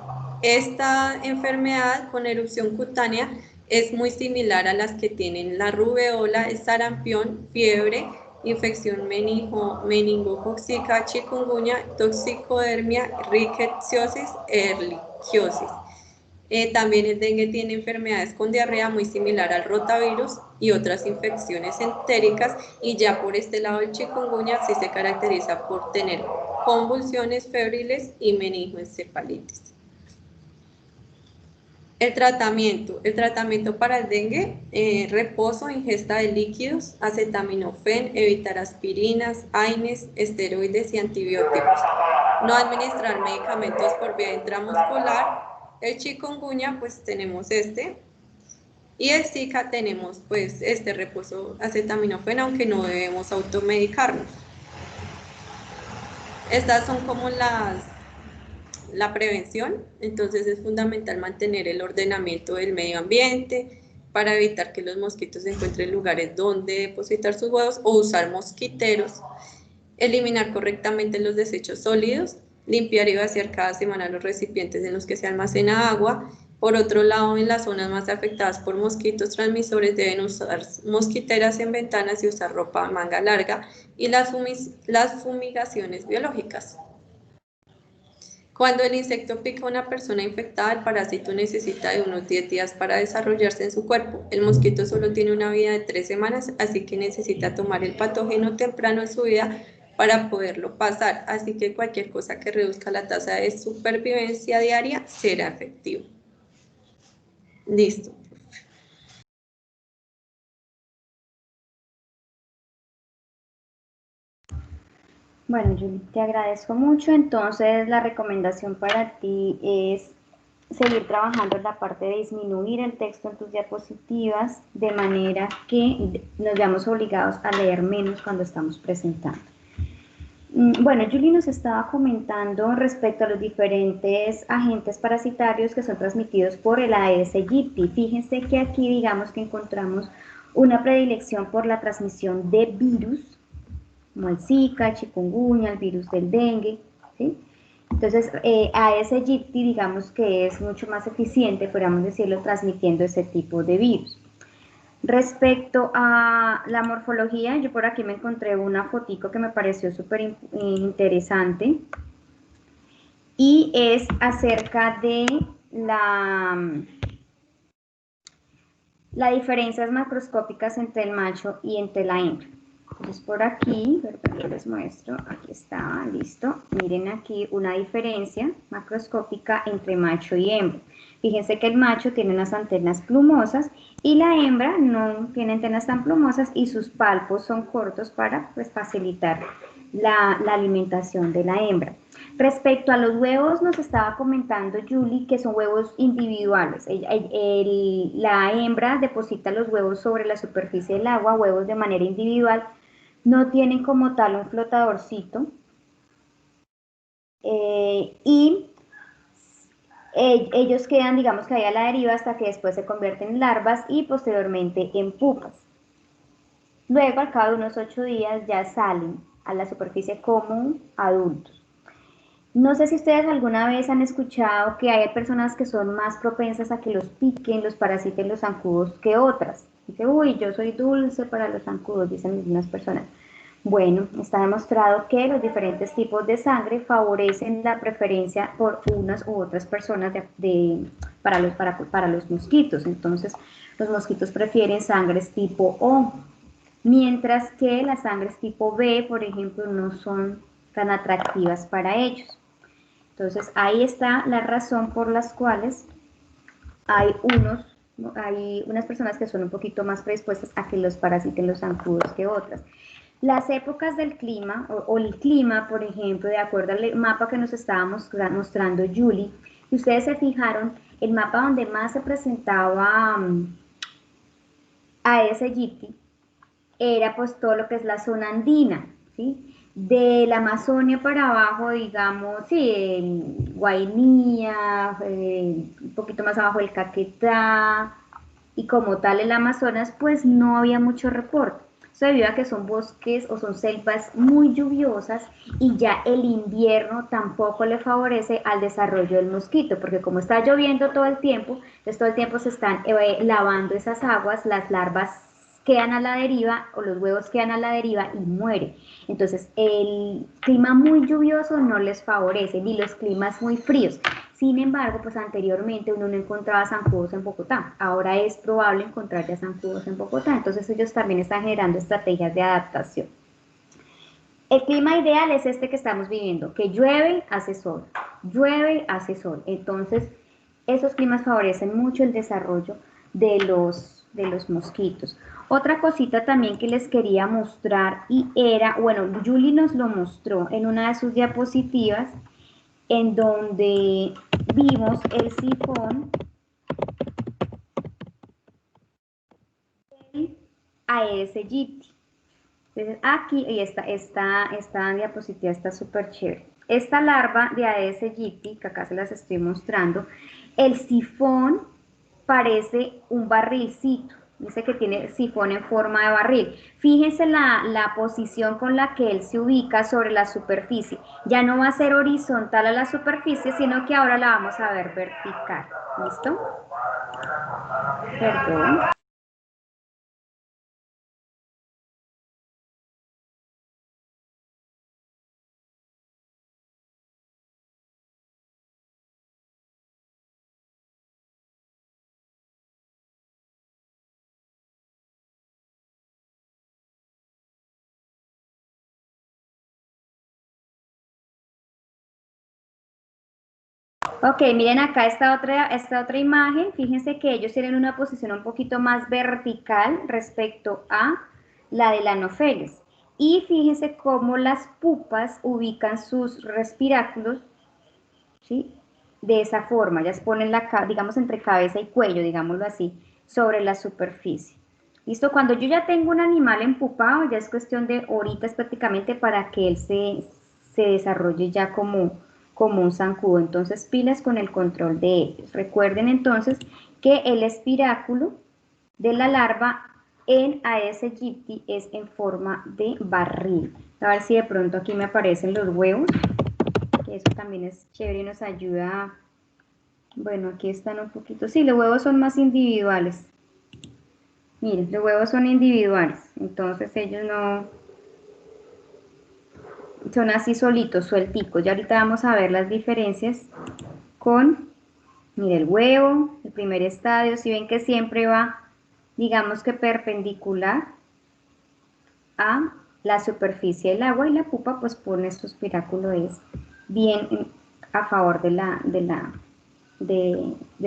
Esta enfermedad con erupción cutánea es muy similar a las que tienen la rubeola, el sarampión, fiebre, infección meningocócica, chikungunya, toxicodermia, rickettsiosis, ehrlichiosis. También el dengue tiene enfermedades con diarrea muy similar al rotavirus y otras infecciones entéricas, y ya por este lado el chikungunya sí se caracteriza por tener convulsiones febriles y meningoencefalitis. El tratamiento para el dengue, reposo, ingesta de líquidos, acetaminofén, evitar aspirinas, AINES, esteroides y antibióticos. No administrar medicamentos por vía intramuscular. El chikungunya, pues tenemos y el Zika tenemos pues reposo, acetaminofén, aunque no debemos automedicarnos. Estas son como la prevención. Entonces es fundamental mantener el ordenamiento del medio ambiente para evitar que los mosquitos encuentren lugares donde depositar sus huevos, o usar mosquiteros, eliminar correctamente los desechos sólidos, limpiar y vaciar cada semana los recipientes en los que se almacena agua. Por otro lado, en las zonas más afectadas por mosquitos transmisores deben usar mosquiteras en ventanas y usar ropa de manga larga, y las fumigaciones biológicas. Cuando el insecto pica a una persona infectada, el parásito necesita de unos 10 días para desarrollarse en su cuerpo. El mosquito solo tiene una vida de 3 semanas, así que necesita tomar el patógeno temprano en su vida para poderlo pasar. Así que cualquier cosa que reduzca la tasa de supervivencia diaria será efectivo. Listo. Bueno, Julie, te agradezco mucho. Entonces, la recomendación para ti es seguir trabajando en la parte de disminuir el texto en tus diapositivas, de manera que nos veamos obligados a leer menos cuando estamos presentando. Bueno, Julie nos estaba comentando respecto a los diferentes agentes parasitarios que son transmitidos por el Aedes aegypti. Fíjense que aquí digamos que encontramos una predilección por la transmisión de virus, como el Zika, el chikungunya, el virus del dengue, ¿sí? Entonces, Aedes aegypti digamos que es mucho más eficiente, podríamos decirlo, transmitiendo ese tipo de virus. Respecto a la morfología, yo por aquí me encontré una fotico que me pareció súper interesante, y es acerca de las diferencias macroscópicas entre el macho y entre la hembra. Entonces por aquí, yo les muestro, aquí está, listo. Miren aquí una diferencia macroscópica entre macho y hembra. Fíjense que el macho tiene unas antenas plumosas y la hembra no tiene antenas tan plumosas, y sus palpos son cortos para pues, facilitar la alimentación de la hembra. Respecto a los huevos, nos estaba comentando Julie que son huevos individuales. La hembra deposita los huevos sobre la superficie del agua, huevos de manera individual, no tienen como tal un flotadorcito, y ellos quedan, digamos que ahí a la deriva, hasta que después se convierten en larvas y posteriormente en pupas. Luego, al cabo de unos 8 días, ya salen a la superficie como adultos. No sé si ustedes alguna vez han escuchado que hay personas que son más propensas a que los piquen, los parasiten los zancudos que otras. Dice, uy, yo soy dulce para los zancudos, dicen algunas personas. Bueno, está demostrado que los diferentes tipos de sangre favorecen la preferencia por unas u otras personas para los mosquitos. Entonces, los mosquitos prefieren sangres tipo O, mientras que las sangres tipo B, por ejemplo, no son tan atractivas para ellos. Entonces, ahí está la razón por las cuales hay unas personas que son un poquito más predispuestas a que los parasiten los zancudos que otras. Las épocas del clima, o el clima, por ejemplo, de acuerdo al mapa que nos estaba mostrando Julie, si ustedes se fijaron, el mapa donde más se presentaba Aedes aegypti era pues todo lo que es la zona andina, ¿sí? De la Amazonia para abajo, digamos, sí, Guainía, un poquito más abajo el Caquetá, y como tal el Amazonas, pues no había mucho reporte. Eso debido a que son bosques o son selvas muy lluviosas y ya el invierno tampoco le favorece al desarrollo del mosquito, porque como está lloviendo todo el tiempo, entonces todo el tiempo se están lavando esas aguas, las larvas quedan a la deriva o los huevos quedan a la deriva y mueren. Entonces el clima muy lluvioso no les favorece, ni los climas muy fríos. Sin embargo, pues anteriormente uno no encontraba zancudos en Bogotá. Ahora es probable encontrar ya zancudos en Bogotá. Entonces ellos también están generando estrategias de adaptación. El clima ideal es este que estamos viviendo, que llueve, hace sol, llueve, hace sol. Entonces, esos climas favorecen mucho el desarrollo de los mosquitos. Otra cosita también que les quería mostrar y era, bueno, Julie nos lo mostró en una de sus diapositivas, en donde vimos el sifón Aedes aegypti. Entonces aquí, y esta diapositiva está súper chévere. Esta larva de Aedes aegypti, que acá se las estoy mostrando, el sifón parece un barrilcito. Dice que tiene sifón en forma de barril. Fíjense la posición con la que él se ubica sobre la superficie. Ya no va a ser horizontal a la superficie, sino que ahora la vamos a ver vertical. ¿Listo? Perdón. Ok, miren acá esta otra imagen, fíjense que ellos tienen una posición un poquito más vertical respecto a la del Anopheles. Y fíjense cómo las pupas ubican sus respiráculos, ¿sí? De esa forma, ellas ponen digamos entre cabeza y cuello, digámoslo así, sobre la superficie. ¿Listo? Cuando yo ya tengo un animal empupado, ya es cuestión de horitas prácticamente para que él se desarrolle ya como un zancudo. Entonces, pilas con el control de ellos. Recuerden entonces que el espiráculo de la larva en Aedes aegypti es en forma de barril. A ver si de pronto aquí me aparecen los huevos, que eso también es chévere y nos ayuda. Bueno, aquí están un poquito. Sí, los huevos son más individuales. Miren, los huevos son individuales, entonces ellos no son así solitos, suelticos. Ya ahorita vamos a ver las diferencias con, miren, el huevo, el primer estadio. Si ven que siempre va, digamos que perpendicular a la superficie del agua, y la pupa pues pone su espiráculo es bien a favor de la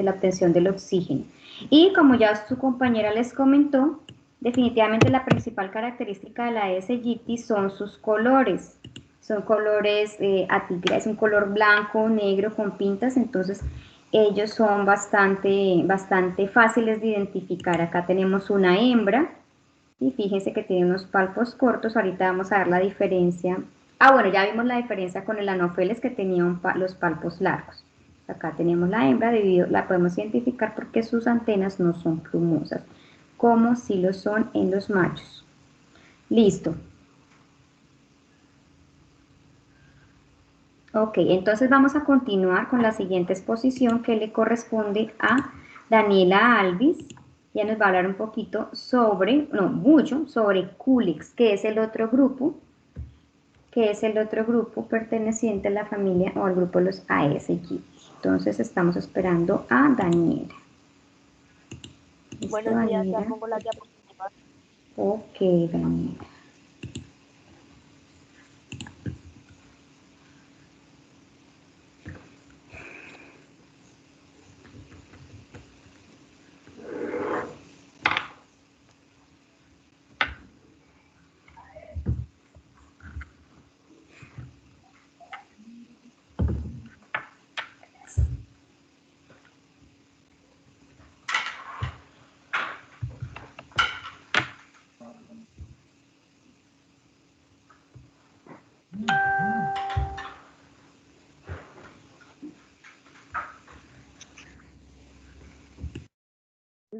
obtención del oxígeno. Y como ya su compañera les comentó, definitivamente la principal característica de la Aedes aegypti son sus colores. Son colores atigrados, es un color blanco, negro con pintas, entonces ellos son bastante fáciles de identificar. Acá tenemos una hembra y fíjense que tiene unos palpos cortos. Ahorita vamos a ver la diferencia. Ah, bueno, ya vimos la diferencia con el Anopheles, que tenía los palpos largos. Acá tenemos la hembra, la podemos identificar porque sus antenas no son plumosas, como si lo son en los machos. Listo. Ok, entonces vamos a continuar con la siguiente exposición que le corresponde a Daniela Alvis. Ella nos va a hablar un poquito sobre, no, mucho, sobre Culex, que es el otro grupo que es el otro grupo perteneciente a la familia o al grupo de los ASG. Entonces estamos esperando a Daniela. ¿Listo, Buenos días, ya Daniela? pongo la diapositiva. Ok, Daniela.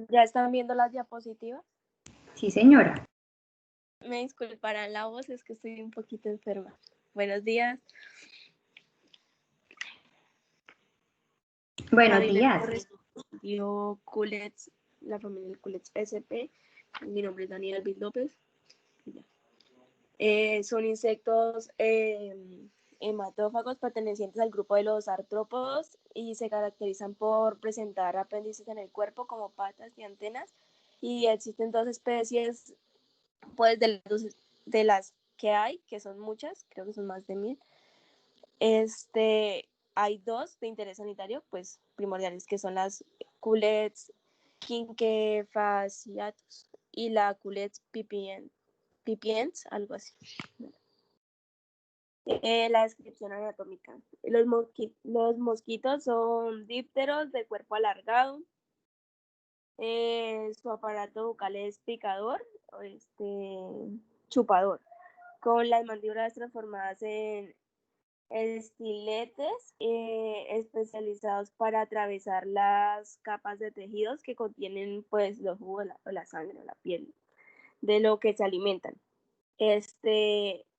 ¿Ya están viendo las diapositivas? Sí, señora. Me disculparán la voz, es que estoy un poquito enferma. Buenos días. Buenos Marilyn días. Correspondió Culets, la familia del Culets SP. Mi nombre es Daniel Alvis López. Son insectos hematófagos pertenecientes al grupo de los artrópodos y se caracterizan por presentar apéndices en el cuerpo como patas y antenas. Y existen dos especies, pues de las que hay, que son muchas, creo que son más de 1000. Hay dos de interés sanitario, pues primordiales, que son las Culets quinquefasciatus y la Culets pipiens, algo así. La descripción anatómica. Los mosquitos son dípteros de cuerpo alargado. Su aparato bucal es picador, chupador, con las mandíbulas transformadas en estiletes especializados para atravesar las capas de tejidos que contienen pues los jugos, la sangre o la piel, de lo que se alimentan.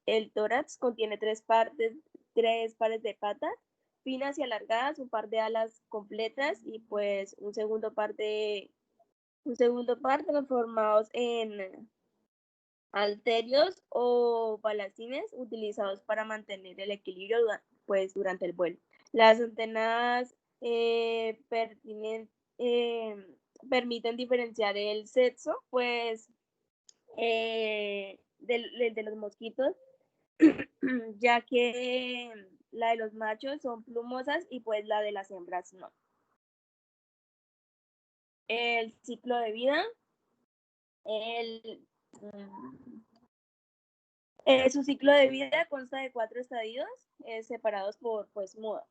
El tórax contiene tres pares de patas finas y alargadas, un par de alas completas y pues un segundo par transformados en halterios o balacines utilizados para mantener el equilibrio durante el vuelo. Las antenas permiten diferenciar el sexo, pues de los mosquitos, ya que la de los machos son plumosas y pues la de las hembras no. El ciclo de vida, su ciclo de vida consta de 4 estadios separados por pues mudas.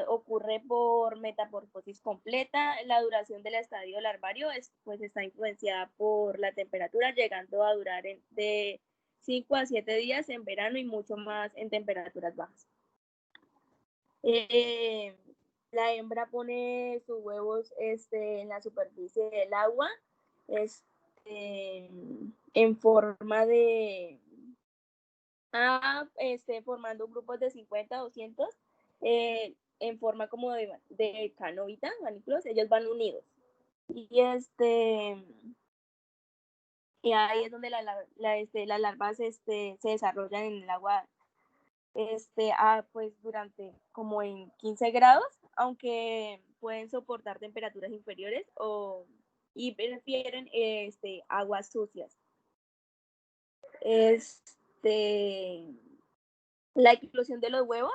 Ocurre por metamorfosis completa. La duración del estadio larvario pues está influenciada por la temperatura, llegando a durar de 5 a 7 días en verano y mucho más en temperaturas bajas. La hembra pone sus huevos en la superficie del agua, en forma de formando grupos de 50 a 200 en forma como de canovita, manípulos, ellos van unidos. Y ahí es donde las larvas se desarrollan en el agua pues durante como en 15 grados, aunque pueden soportar temperaturas inferiores y prefieren aguas sucias. La eclosión de los huevos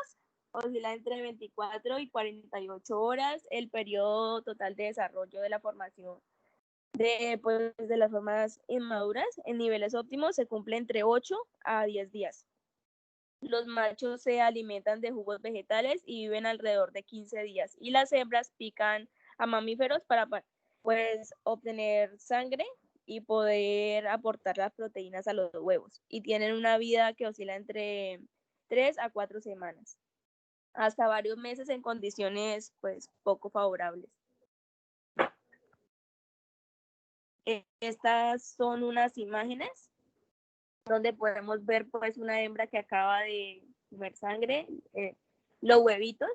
oscila entre 24 y 48 horas. El periodo total de desarrollo de la formación de las formas inmaduras en niveles óptimos se cumple entre 8 a 10 días. Los machos se alimentan de jugos vegetales y viven alrededor de 15 días. Y las hembras pican a mamíferos para pues obtener sangre y poder aportar las proteínas a los huevos. Y tienen una vida que oscila entre 3 a 4 semanas, hasta varios meses en condiciones pues poco favorables. Estas son unas imágenes donde podemos ver pues una hembra que acaba de comer sangre, los huevitos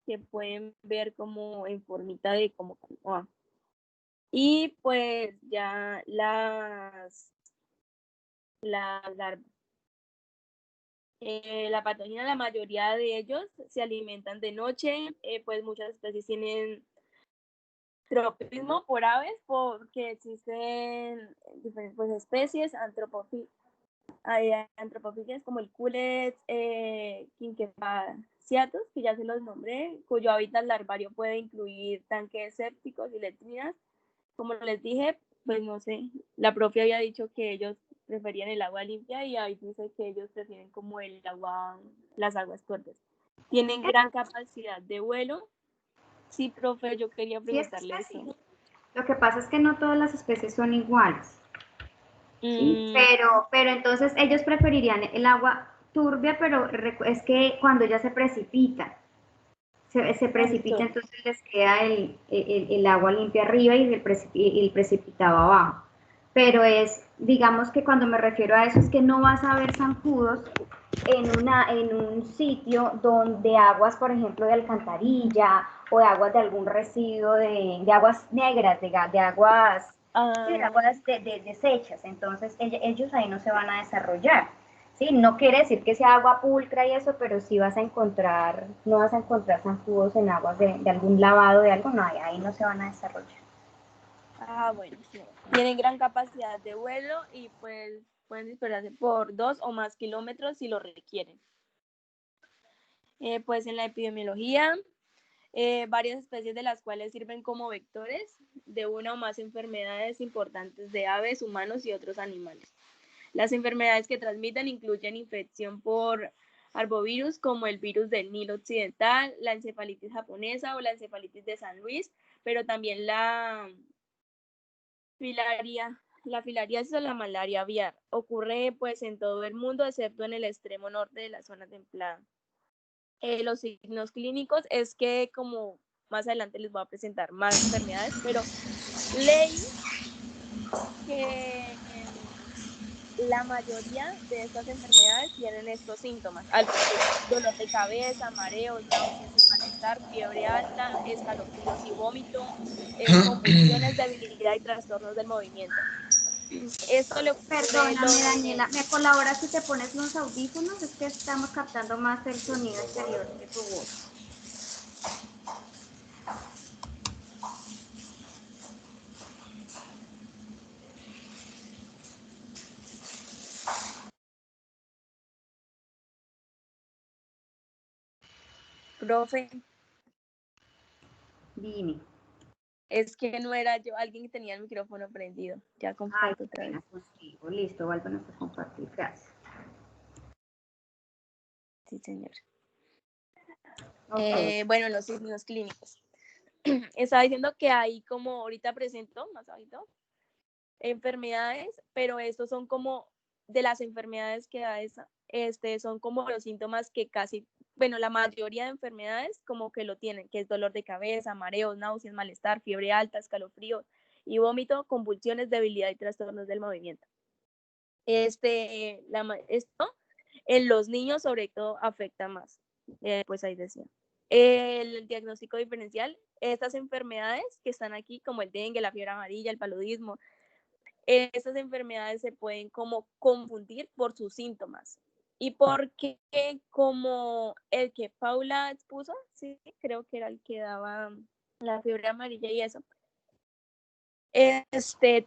que pueden ver como en formita de como canoa. Y pues ya las larvas. La patógena, la mayoría de ellos se alimentan de noche, pues muchas especies tienen tropismo por aves, porque existen diferentes pues, especies antropófilas como el culex, quinquefaciatus, que ya se los nombré, cuyo hábitat larvario puede incluir tanques sépticos y letrinas. Como les dije, pues no sé, la profe había dicho que ellos preferían el agua limpia y ahí dice que ellos prefieren como las aguas fuertes. Tienen gran capacidad de vuelo. Sí, profe, yo quería Sí, es que preguntarle sí. eso. Lo que pasa es que no todas las especies son iguales. Sí, Mm, pero entonces ellos preferirían el agua turbia, pero es que cuando ya se precipita, se precipita, exacto. entonces les queda el agua limpia arriba y el precipitado abajo. Pero es, digamos que cuando me refiero a eso es que no vas a ver zancudos en un sitio donde aguas, por ejemplo, de alcantarilla o de aguas de algún residuo de aguas negras, de aguas, sí, de Ah, aguas desechas. Entonces ellos ahí no se van a desarrollar. Sí, no quiere decir que sea agua pulcra y eso, pero sí vas a encontrar, no vas a encontrar zancudos en aguas de algún lavado de algo, no, ahí no se van a desarrollar. bueno, sí. Tienen gran capacidad de vuelo y pues pueden dispersarse por 2 o más kilómetros si lo requieren. Pues en la epidemiología, varias especies de las cuales sirven como vectores de una o más enfermedades importantes de aves, humanos y otros animales. Las enfermedades que transmiten incluyen infección por arbovirus como el virus del Nilo Occidental, la encefalitis japonesa o la encefalitis de San Luis, pero también la filariasis o la malaria aviar. Ocurre pues en todo el mundo excepto en el extremo norte de la zona templada. Los signos clínicos es que como más adelante les voy a presentar más enfermedades, pero leí que la mayoría de estas enfermedades tienen estos síntomas: dolor de cabeza, mareos, náuseas, malestar, fiebre alta, escalofríos y vómito, convulsiones, debilidad y trastornos del movimiento. Esto le ocurre Perdóname, Daniela, ¿me colaboras si te pones los audífonos? Es que estamos captando más el sonido exterior que tu voz. profe, Dime. es que no era yo, alguien que tenía el micrófono prendido. Ya Ay, comparto qué otra vez. pena contigo. Listo, vuelvan a compartir. Gracias. Sí, señor. Okay. Bueno, los signos clínicos. Estaba diciendo que ahí, como ahorita presento más abajito, enfermedades, pero estos son como de las enfermedades que da esa, son como los síntomas que casi, bueno, la mayoría de enfermedades como que lo tienen, que es dolor de cabeza, mareos, náuseas, malestar, fiebre alta, escalofríos y vómito, convulsiones, debilidad y trastornos del movimiento. Esto en los niños sobre todo afecta más, pues ahí decía. El diagnóstico diferencial, estas enfermedades que están aquí, como el dengue, la fiebre amarilla, el paludismo, estas enfermedades se pueden como confundir por sus síntomas. Y porque como el que Paula expuso, sí, creo que era el que daba la fiebre amarilla y eso,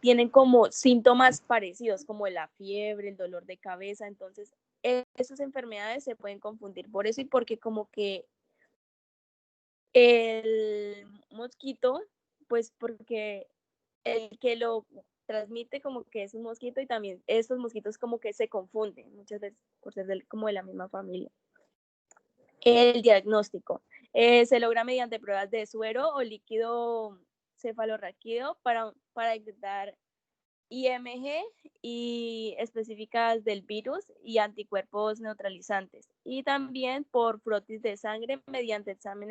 tienen como síntomas parecidos, como la fiebre, el dolor de cabeza. Entonces, esas enfermedades se pueden confundir por eso y porque como que el mosquito, pues porque el que lo transmite como que es un mosquito y también estos mosquitos como que se confunden muchas veces por ser como de la misma familia. El diagnóstico se logra mediante pruebas de suero o líquido cefalorraquídeo para detectar IMG y específicas del virus y anticuerpos neutralizantes, y también por frotis de sangre mediante examen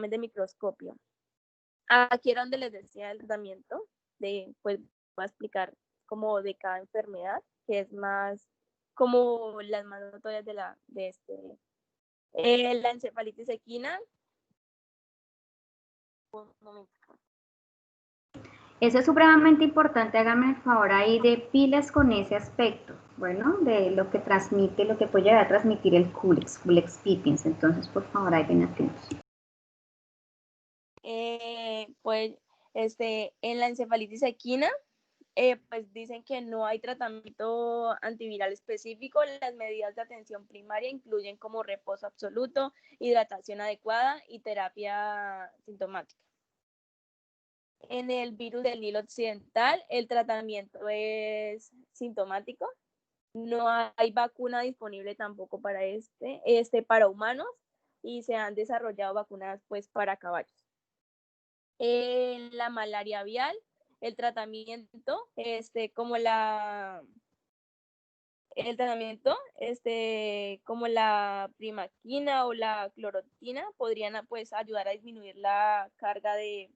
de microscopio. Aquí era donde les decía el tratamiento, pues voy a explicar como de cada enfermedad, que es más como las más notorias la encefalitis equina. Un momento. Eso es supremamente importante, háganme el favor ahí de pilas con ese aspecto. bueno, de lo que transmite, lo que puede llegar a transmitir el Culex pipiens. Entonces, por favor, ahí ven atentos. Pues en la encefalitis equina, pues dicen que no hay tratamiento antiviral específico. Las medidas de atención primaria incluyen como reposo absoluto, hidratación adecuada y terapia sintomática. En el virus del Nilo Occidental, el tratamiento es sintomático. No hay vacuna disponible tampoco para para humanos, y se han desarrollado vacunas pues para caballos. En la malaria aviar, el tratamiento, como la primaquina o la cloroquina, podrían pues ayudar a disminuir la carga de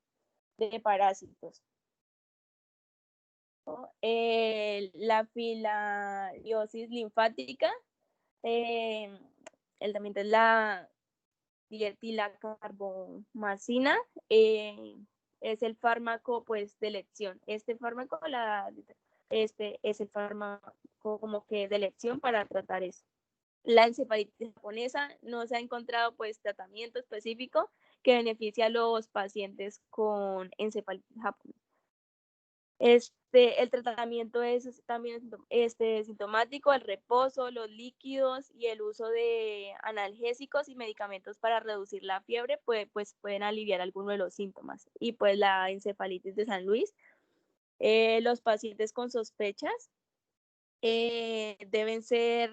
parásitos. La filariosis linfática, el tratamiento es la dietilacarbamazina, es el fármaco pues de elección. Este fármaco es el fármaco como que de elección para tratar eso. La encefalitis japonesa, no se ha encontrado pues tratamiento específico que beneficie a los pacientes con encefalitis japonesa. El tratamiento es también sintomático, el reposo, los líquidos y el uso de analgésicos y medicamentos para reducir la fiebre pues pueden aliviar algunos de los síntomas. Y pues la encefalitis de San Luis, los pacientes con sospechas deben ser,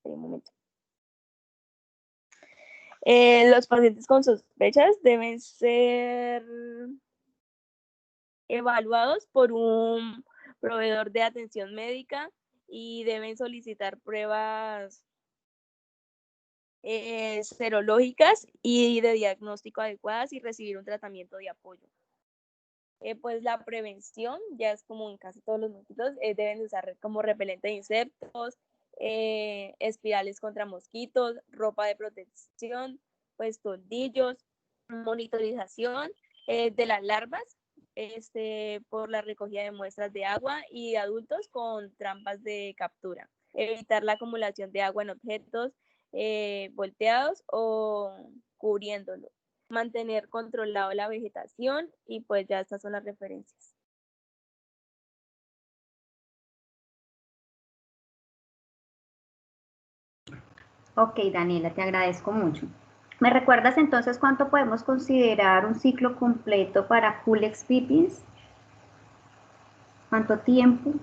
un momento. Los pacientes con sospechas deben ser evaluados por un proveedor de atención médica y deben solicitar pruebas serológicas y de diagnóstico adecuadas y recibir un tratamiento de apoyo. Pues la prevención, ya es como en casi todos los mosquitos, deben usar como repelente de insectos, espirales contra mosquitos, ropa de protección, pues toldillos, monitorización de las larvas, por la recogida de muestras de agua, y de adultos con trampas de captura. Evitar la acumulación de agua en objetos volteados o cubriéndolos. Mantener controlado la vegetación, y pues ya estas son las referencias. Ok, Daniela, te agradezco mucho. ¿Me recuerdas entonces cuánto podemos considerar un ciclo completo para Culex pipiens? ¿Cuánto tiempo?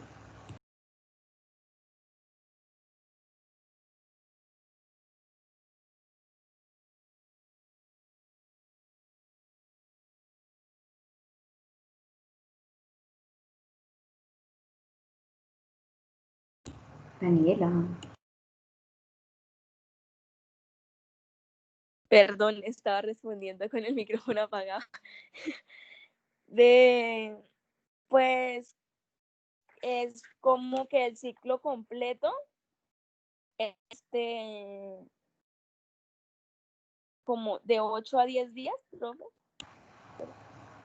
Daniela. Perdón, estaba respondiendo con el micrófono apagado. Pues es como que el ciclo completo, como de 8 a 10 días, ¿no?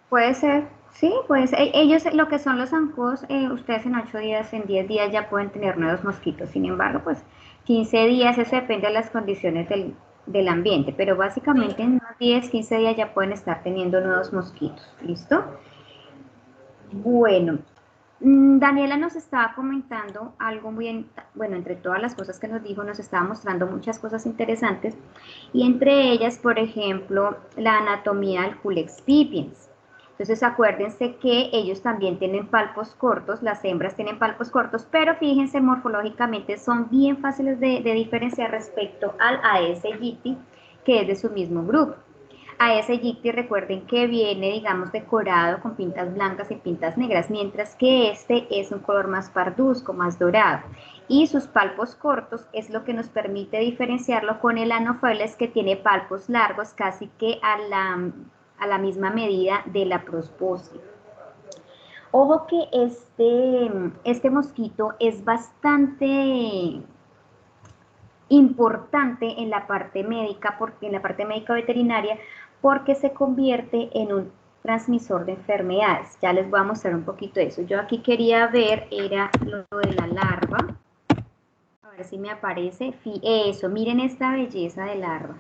Puede ser, sí, pues ellos lo que son los zancudos, ustedes en 8 días, en 10 días ya pueden tener nuevos mosquitos. Sin embargo, pues 15 días, eso depende de las condiciones del ambiente, pero básicamente en 10, 15 días ya pueden estar teniendo nuevos mosquitos. ¿Listo? Bueno, Daniela nos estaba comentando algo muy, bueno, entre todas las cosas que nos dijo, nos estaba mostrando muchas cosas interesantes, y entre ellas, por ejemplo, la anatomía del Culex pipiens. Entonces acuérdense que ellos también tienen palpos cortos, las hembras tienen palpos cortos, pero fíjense, morfológicamente son bien fáciles de diferenciar respecto al Aedes aegypti, que es de su mismo grupo. Aedes aegypti, recuerden que viene, digamos, decorado con pintas blancas y pintas negras, mientras que este es un color más parduzco, más dorado. Y sus palpos cortos es lo que nos permite diferenciarlo con el Anopheles, que tiene palpos largos, casi que a la misma medida de la probóscide. Ojo que este mosquito es bastante importante en la parte médica, en la parte médica veterinaria, porque se convierte en un transmisor de enfermedades. Ya les voy a mostrar un poquito de eso. Yo aquí quería ver, era lo de la larva. A ver si me aparece. Eso, miren esta belleza de larva.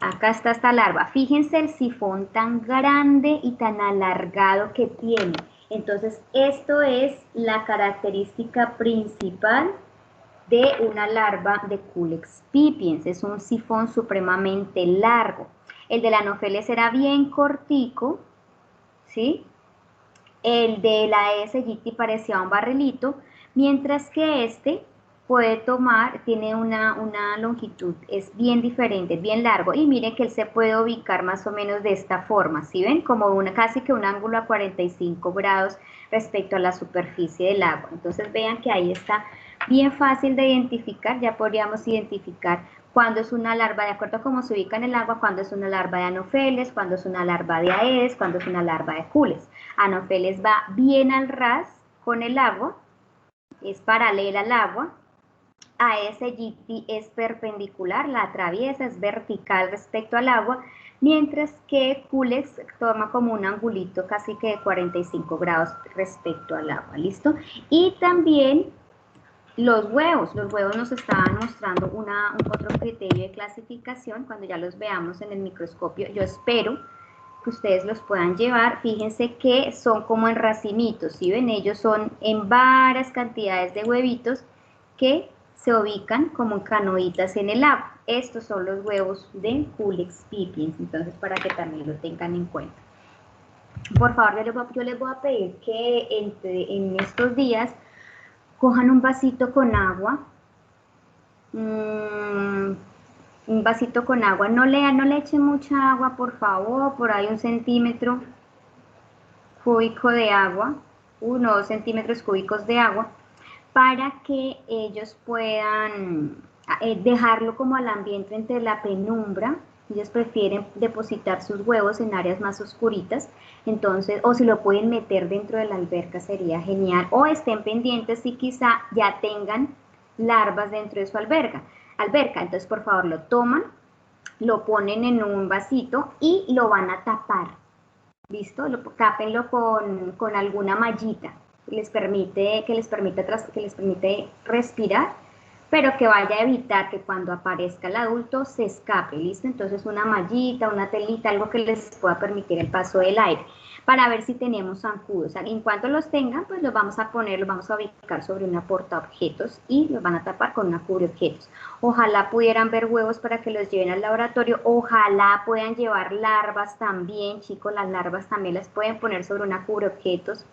Acá está esta larva. Fíjense el sifón tan grande y tan alargado que tiene. Entonces, esto es la característica principal de una larva de Culex pipiens. Es un sifón supremamente largo. El de la Anopheles era bien cortico, ¿sí? El de la Aedes aegypti parecía un barrilito, mientras que este puede tomar, tiene una longitud, es bien diferente, bien largo, y miren que él se puede ubicar más o menos de esta forma, ¿sí ven? Como casi que un ángulo a 45 grados respecto a la superficie del agua. Entonces vean que ahí está bien fácil de identificar, ya podríamos identificar cuando es una larva, de acuerdo a cómo se ubica en el agua, cuando es una larva de Anopheles, cuando es una larva de Aedes, cuando es una larva de Culex. Anopheles va bien al ras con el agua, es paralela al agua. Aedes aegypti es perpendicular, la atraviesa, es vertical respecto al agua, mientras que Culex toma como un angulito casi que de 45 grados respecto al agua, ¿listo? Y también los huevos nos estaban mostrando otro criterio de clasificación cuando ya los veamos en el microscopio. Yo espero que ustedes los puedan llevar. Fíjense que son como en racimitos, ¿sí ven? Ellos son en varias cantidades de huevitos que se ubican como en canoitas en el agua. Estos son los huevos de Culex pipiens, entonces para que también lo tengan en cuenta. Por favor, yo les voy a pedir que en estos días cojan un vasito con agua, un vasito con agua, no le echen mucha agua, por favor, por ahí 1 centímetro cúbico de agua, 1 o 2 centímetros cúbicos de agua, para que ellos puedan dejarlo como al ambiente entre la penumbra. Ellos prefieren depositar sus huevos en áreas más oscuritas, entonces, o si lo pueden meter dentro de la alberca sería genial, o estén pendientes si quizá ya tengan larvas dentro de su alberca. Entonces por favor lo toman, lo ponen en un vasito y lo van a tapar, ¿listo? Tápenlo con alguna mallita que les permite respirar, pero que vaya a evitar que cuando aparezca el adulto se escape, ¿listo? Entonces una mallita, una telita, algo que les pueda permitir el paso del aire, para ver si tenemos zancudos. En cuanto los tengan, pues los vamos a ubicar sobre una portaobjetos y los van a tapar con una cubreobjetos. Ojalá pudieran ver huevos para que los lleven al laboratorio, ojalá puedan llevar larvas también, chicos, las larvas también las pueden poner sobre una cubreobjetos,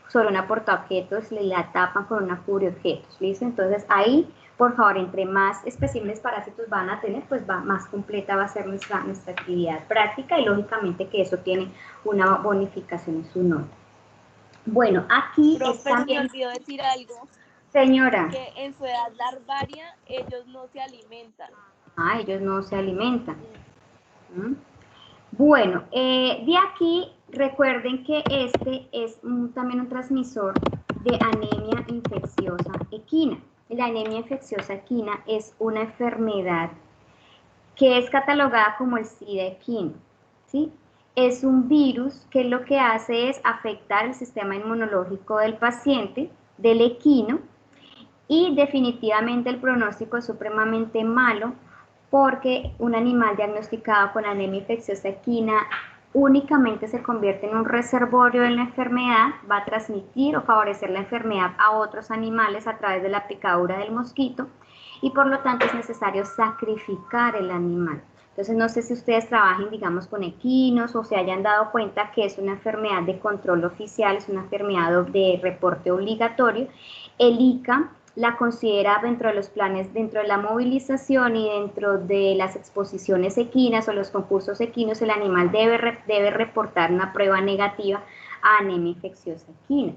sobre una portaobjetos, la tapan con una cubreobjetos, ¿listo? Entonces ahí, por favor, entre más especímenes parásitos van a tener, pues más completa va a ser nuestra actividad práctica, y lógicamente que eso tiene una bonificación en su nota. Bueno, aquí Profe, me olvidó decir algo. Señora. Que en su edad larvaria ellos no se alimentan. Ellos no se alimentan. Bueno, de aquí recuerden que este es también un transmisor de anemia infecciosa equina. La anemia infecciosa equina es una enfermedad que es catalogada como el SIDA equino, ¿sí? Es un virus que lo que hace es afectar el sistema inmunológico del paciente, del equino, y definitivamente el pronóstico es supremamente malo, porque un animal diagnosticado con anemia infecciosa equina únicamente se convierte en un reservorio de la enfermedad, va a transmitir o favorecer la enfermedad a otros animales a través de la picadura del mosquito, y por lo tanto es necesario sacrificar el animal. Entonces no sé si ustedes trabajen, digamos, con equinos o se hayan dado cuenta que es una enfermedad de control oficial, es una enfermedad de reporte obligatorio. El ICA la considera dentro de los planes, dentro de la movilización y dentro de las exposiciones equinas o los concursos equinos, el animal debe reportar una prueba negativa a anemia infecciosa equina.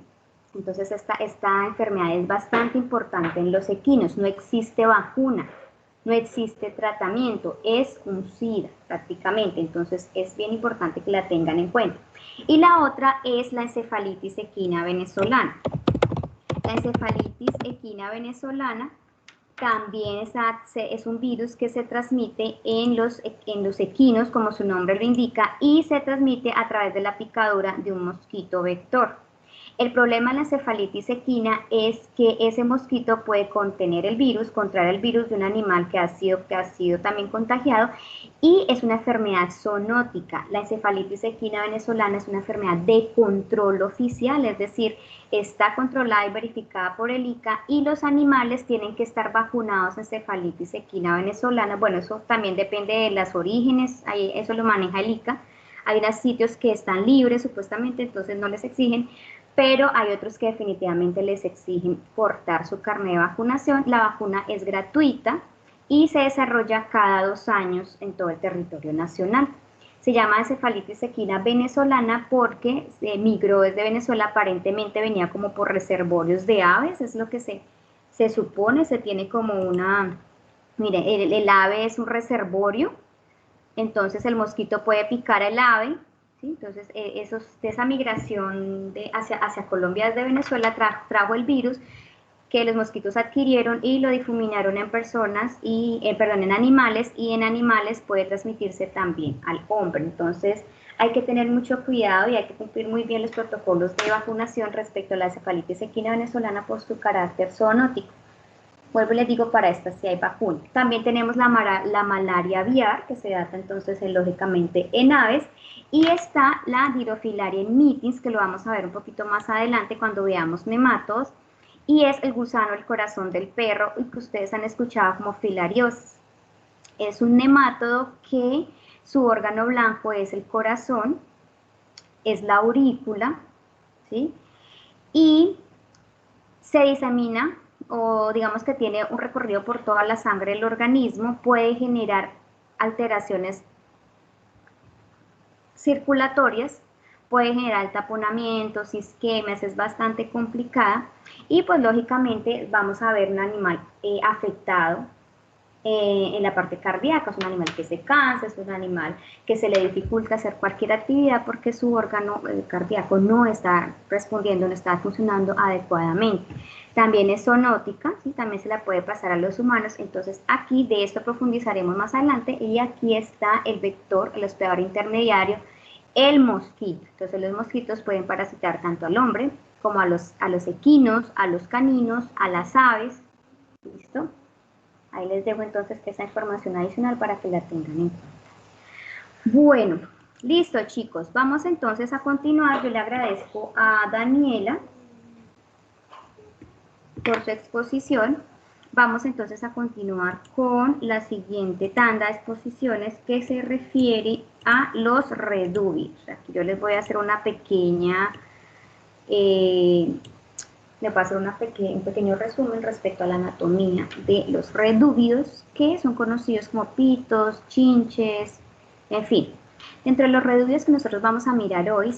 Entonces esta enfermedad es bastante importante en los equinos, no existe vacuna, no existe tratamiento, es un SIDA prácticamente, entonces es bien importante que la tengan en cuenta. Y la otra es la encefalitis equina venezolana. La encefalitis equina venezolana también es un virus que se transmite en los equinos, como su nombre lo indica, y se transmite a través de la picadura de un mosquito vector. El problema de la encefalitis equina es que ese mosquito puede contener el virus, contraer el virus de un animal que ha sido también contagiado, y es una enfermedad zoonótica. La encefalitis equina venezolana es una enfermedad de control oficial, es decir, está controlada y verificada por el ICA, y los animales tienen que estar vacunados de encefalitis equina venezolana. Bueno, eso también depende de los orígenes, eso lo maneja el ICA. Hay unos sitios que están libres supuestamente, entonces no les exigen, pero hay otros que definitivamente les exigen portar su carnet de vacunación. La vacuna es gratuita y se desarrolla cada 2 años en todo el territorio nacional. Se llama encefalitis equina venezolana porque se migró desde Venezuela, aparentemente venía como por reservorios de aves, es lo que se supone, se tiene como una, mire, el ave es un reservorio, entonces el mosquito puede picar el ave. ¿sí? Entonces, esa migración hacia Colombia desde Venezuela trajo el virus que los mosquitos adquirieron y lo difuminaron en personas, en animales, y en animales puede transmitirse también al hombre. Entonces, hay que tener mucho cuidado y hay que cumplir muy bien los protocolos de vacunación respecto a la encefalitis equina venezolana por su carácter zoonótico. Vuelvo y les digo, para esta sí hay vacuna. También tenemos la malaria aviar, que se da entonces lógicamente en aves, y está la Dirofilaria mitis, que lo vamos a ver un poquito más adelante cuando veamos nematodos, y es el gusano del corazón del perro, y que ustedes han escuchado como filariosis. Es un nemátodo que su órgano blanco es el corazón, es la aurícula, ¿sí? Y se disemina, o digamos que tiene un recorrido por toda la sangre del organismo, puede generar alteraciones circulatorias, puede generar taponamientos, isquemias, es bastante complicada, y pues lógicamente vamos a ver un animal afectado en la parte cardíaca. Es un animal que se cansa, es un animal que se le dificulta hacer cualquier actividad porque su órgano cardíaco no está respondiendo, no está funcionando adecuadamente. También es zoonótica, ¿sí? También se la puede pasar a los humanos. Entonces aquí de esto profundizaremos más adelante, y aquí está el vector, el hospedador intermediario, el mosquito. Entonces los mosquitos pueden parasitar tanto al hombre como a los equinos, a los caninos, a las aves. ¿Listo? Ahí les dejo entonces esa información adicional para que la tengan en cuenta. Bueno, listo chicos, vamos entonces a continuar. Yo le agradezco a Daniela por su exposición. Vamos entonces a continuar con la siguiente tanda de exposiciones que se refiere a los redúvidos. Aquí yo les voy a hacer una pequeña... le voy a hacer un pequeño resumen respecto a la anatomía de los redúvidos, que son conocidos como pitos, chinches, en fin. Entre los redúvidos que nosotros vamos a mirar hoy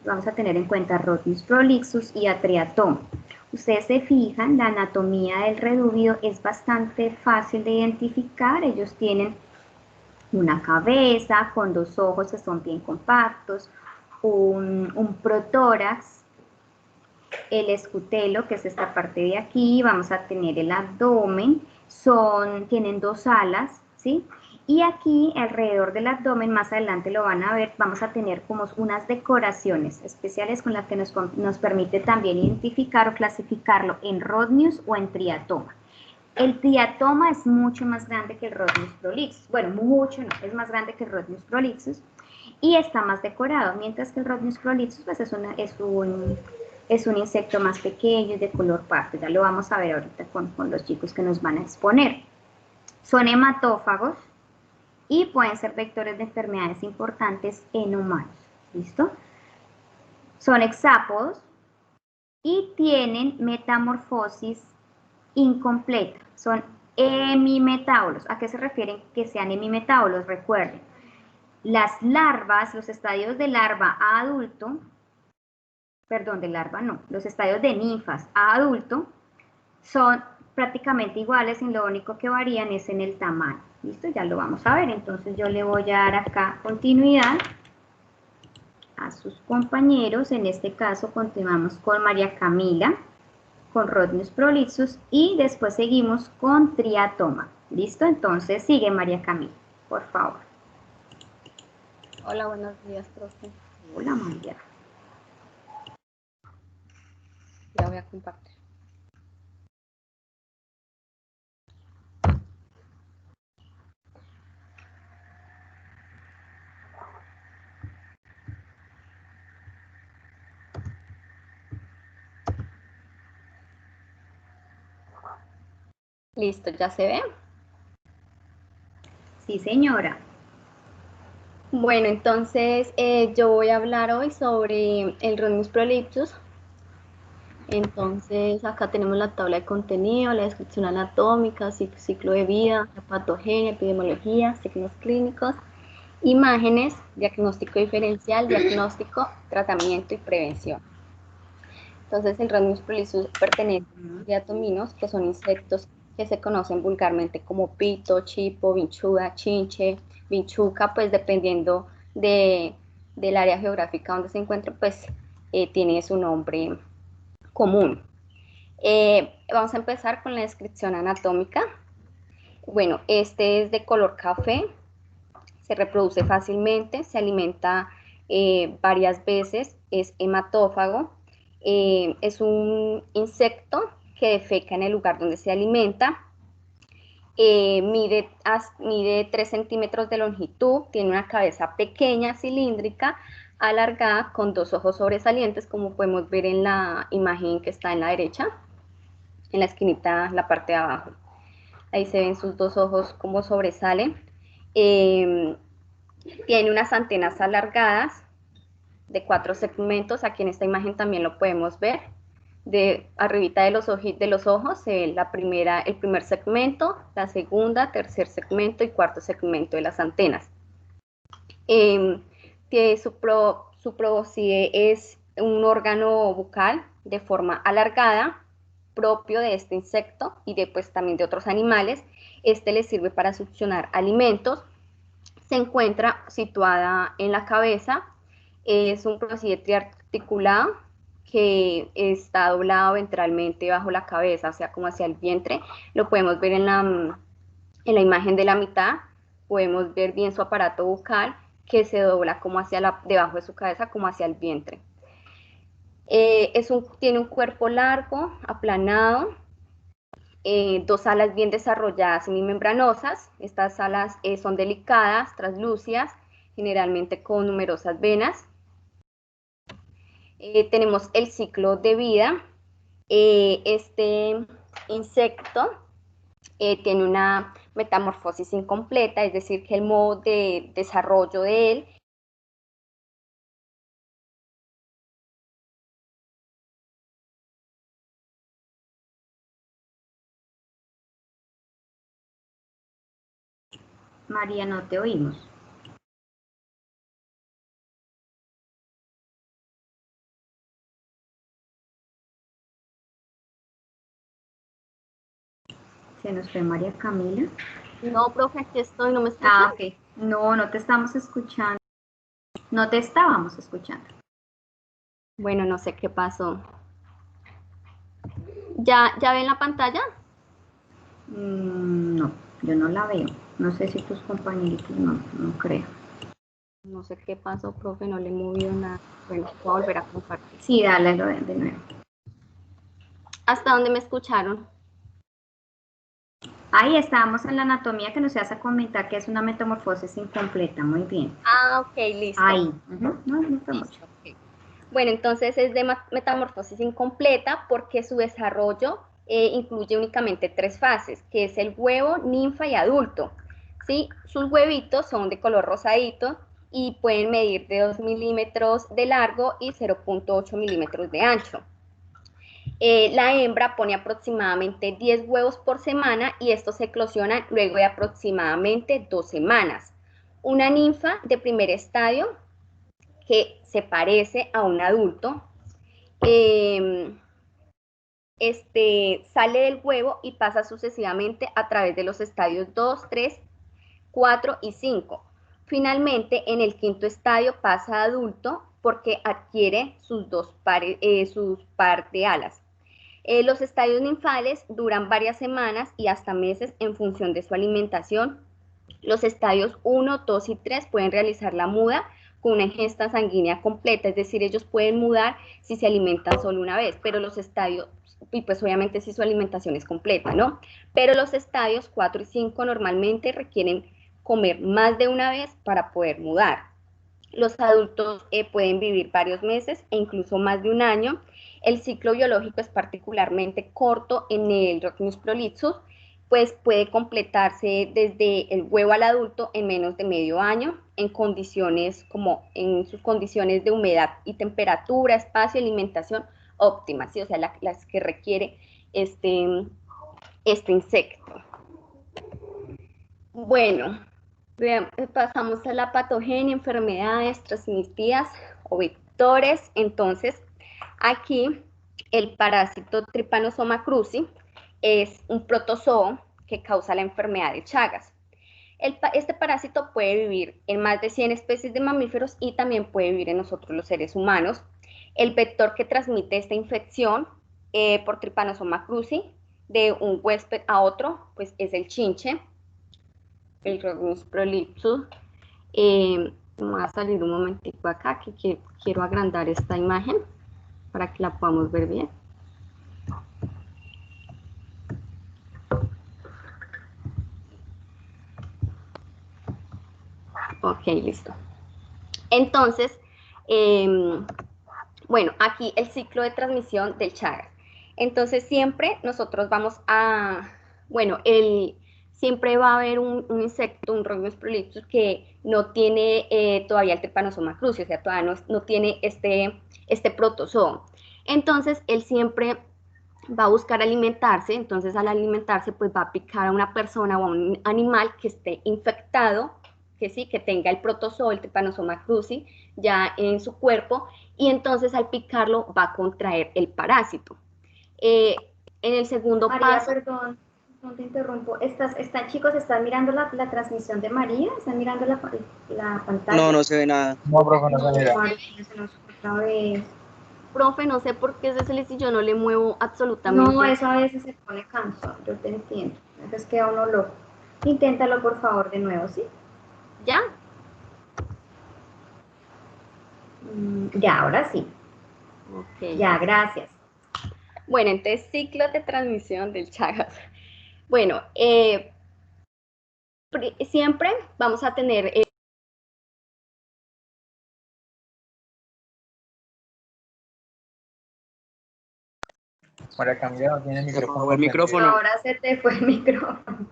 vamos a tener en cuenta Rhodnius prolixus y Atreatoma. Ustedes se fijan, la anatomía del redúvido es bastante fácil de identificar. Ellos tienen una cabeza con 2 ojos que son bien compactos, un protórax, el escutelo, que es esta parte de aquí, vamos a tener el abdomen, tienen 2 alas, ¿sí? Y aquí alrededor del abdomen, más adelante lo van a ver, vamos a tener como unas decoraciones especiales con las que nos permite también identificar o clasificarlo en Rhodnius o en Triatoma. El Triatoma es mucho más grande que el Rhodnius prolixus, bueno, mucho no, es más grande que el Rhodnius prolixus y está más decorado, mientras que el Rhodnius prolixus pues es un insecto más pequeño y de color pardo. Ya lo vamos a ver ahorita con los chicos que nos van a exponer. Son hematófagos y pueden ser vectores de enfermedades importantes en humanos. ¿Listo? Son hexápodos y tienen metamorfosis incompleta. Son hemimetábolos. ¿A qué se refieren que sean hemimetábolos? Recuerden, las larvas, los estadios de larva a adulto, los estadios de ninfas a adulto son prácticamente iguales, y lo único que varían es en el tamaño. ¿Listo? Ya lo vamos a ver. Entonces yo le voy a dar acá continuidad a sus compañeros. En este caso continuamos con María Camila. con Rhodnius prolixus y después seguimos con triatoma. ¿Listo? Entonces sigue María Camila, por favor. Hola, buenos días, profe. Hola María. Ya voy a compartir. Listo, ¿ya se ve? Sí, señora. Bueno, entonces yo voy a hablar hoy sobre el Rhodnius prolixus. Entonces acá tenemos la tabla de contenido, la descripción anatómica, ciclo de vida, la patogenia, epidemiología, signos clínicos, imágenes, diagnóstico diferencial, diagnóstico, tratamiento y prevención. Entonces el Rhodnius prolixus pertenece a los diatominos, que son insectos que se conocen vulgarmente como pito, chipo, vinchuda, chinche, vinchuca, pues dependiendo del área geográfica donde se encuentra, pues tiene su nombre común. Vamos a empezar con la descripción anatómica. Bueno, este es de color café, se reproduce fácilmente, se alimenta varias veces, es hematófago, es un insecto que defeca en el lugar donde se alimenta, mide 3 centímetros de longitud, tiene una cabeza pequeña, cilíndrica, alargada, con 2 ojos sobresalientes, como podemos ver en la imagen que está en la derecha, en la esquinita, la parte de abajo. Ahí se ven sus 2 ojos como sobresalen. Tiene unas antenas alargadas de 4 segmentos, aquí en esta imagen también lo podemos ver. De arribita de los ojos se ve el primer segmento, la segunda, tercer segmento y cuarto segmento de las antenas. Su probóscide es un órgano bucal de forma alargada, propio de este insecto y también de otros animales. Este le sirve para succionar alimentos. Se encuentra situada en la cabeza. Es un probóscide triarticulado que está doblado ventralmente bajo la cabeza, o sea, como hacia el vientre. Lo podemos ver en la imagen de la mitad. Podemos ver bien su aparato bucal que se dobla como debajo de su cabeza, como hacia el vientre. Tiene un cuerpo largo, aplanado, 2 alas bien desarrolladas y membranosas. Estas alas son delicadas, translúcidas, generalmente con numerosas venas. Tenemos el ciclo de vida. Este insecto tiene una metamorfosis incompleta, es decir, que el modo de desarrollo de él María, no te oímos. Se nos fue María Camila. No, profe, aquí estoy, ¿no me escuchas? Ah, ok. No, no te estamos escuchando. No te estábamos escuchando. Bueno, no sé qué pasó. ¿Ya ven la pantalla? No, yo no la veo. No sé si tus compañeritos no creo. No sé qué pasó, profe, no le he movido nada. Bueno, voy a volver a compartir. Sí, dale de nuevo. ¿Hasta dónde me escucharon? Ahí estábamos en la anatomía que nos hace comentar que es una metamorfosis incompleta. Muy bien. Ah, ok, listo. Ahí. No fue mucho. Okay. Bueno, entonces es de metamorfosis incompleta porque su desarrollo incluye únicamente 3 fases, que es el huevo, ninfa y adulto. ¿Sí? Sus huevitos son de color rosadito y pueden medir de 2 milímetros de largo y 0.8 milímetros de ancho. La hembra pone aproximadamente 10 huevos por semana y estos se eclosionan luego de aproximadamente 2 semanas. Una ninfa de primer estadio que se parece a un adulto, sale del huevo y pasa sucesivamente a través de los estadios 2, 3, 4 y 5. Finalmente, en el 5.º estadio pasa a adulto porque adquiere sus par de alas. Los estadios ninfales duran varias semanas y hasta meses en función de su alimentación. Los estadios 1, 2 y 3 pueden realizar la muda con una ingesta sanguínea completa, es decir, ellos pueden mudar si se alimentan solo una vez, pero los estadios, y pues obviamente si su alimentación es completa, ¿no? Pero los estadios 4 y 5 normalmente requieren comer más de una vez para poder mudar. Los adultos pueden vivir varios meses e incluso más de un año. El ciclo biológico es particularmente corto en el Rhodnius prolixus, pues puede completarse desde el huevo al adulto en menos de medio año, en condiciones como en sus condiciones de humedad y temperatura, espacio y alimentación óptimas, ¿sí? O sea, las que requiere este insecto. Bueno, pasamos a la patogenia, enfermedades transmitidas o vectores. Entonces, aquí el parásito Trypanosoma cruzi es un protozoo que causa la enfermedad de Chagas. Este parásito puede vivir en más de 100 especies de mamíferos y también puede vivir en nosotros los seres humanos. El vector que transmite esta infección por Trypanosoma cruzi de un huésped a otro, pues es el chinche, el Rhodnius prolixus. Me va a salir un momentico acá que quiero agrandar esta imagen para que la podamos ver bien. Ok, listo. Entonces, bueno, aquí el ciclo de transmisión del Chagas. Entonces, siempre nosotros vamos a, bueno, siempre va a haber un insecto, un Rhodnius prolixus, que no tiene todavía el Trypanosoma cruzi, o sea, todavía no tiene este protozoo. Entonces, él siempre va a buscar alimentarse, entonces al alimentarse, pues va a picar a una persona o a un animal que esté infectado, que sí, que tenga el protozoo, el Trypanosoma cruzi, ya en su cuerpo, y entonces al picarlo va a contraer el parásito. En el segundo María, paso... perdón, no te interrumpo. Chicos, ¿están mirando la transmisión de María? ¿Están mirando la pantalla? No, no se ve nada. No, profe, no se mira. María, se nos otra vez. Profe, no sé por qué ese celeste y yo no le muevo absolutamente. No, eso a veces se pone cansado, yo te entiendo. Entonces queda uno loco. Inténtalo, por favor, de nuevo, ¿sí? ¿Ya? Ya, ahora sí. Ok. Ya, gracias. Bueno, entonces ciclo de transmisión del Chagas. Bueno, siempre vamos a tener... María Camila no tiene Se micrófono. apagó el micrófono. Ahora se te fue el micrófono.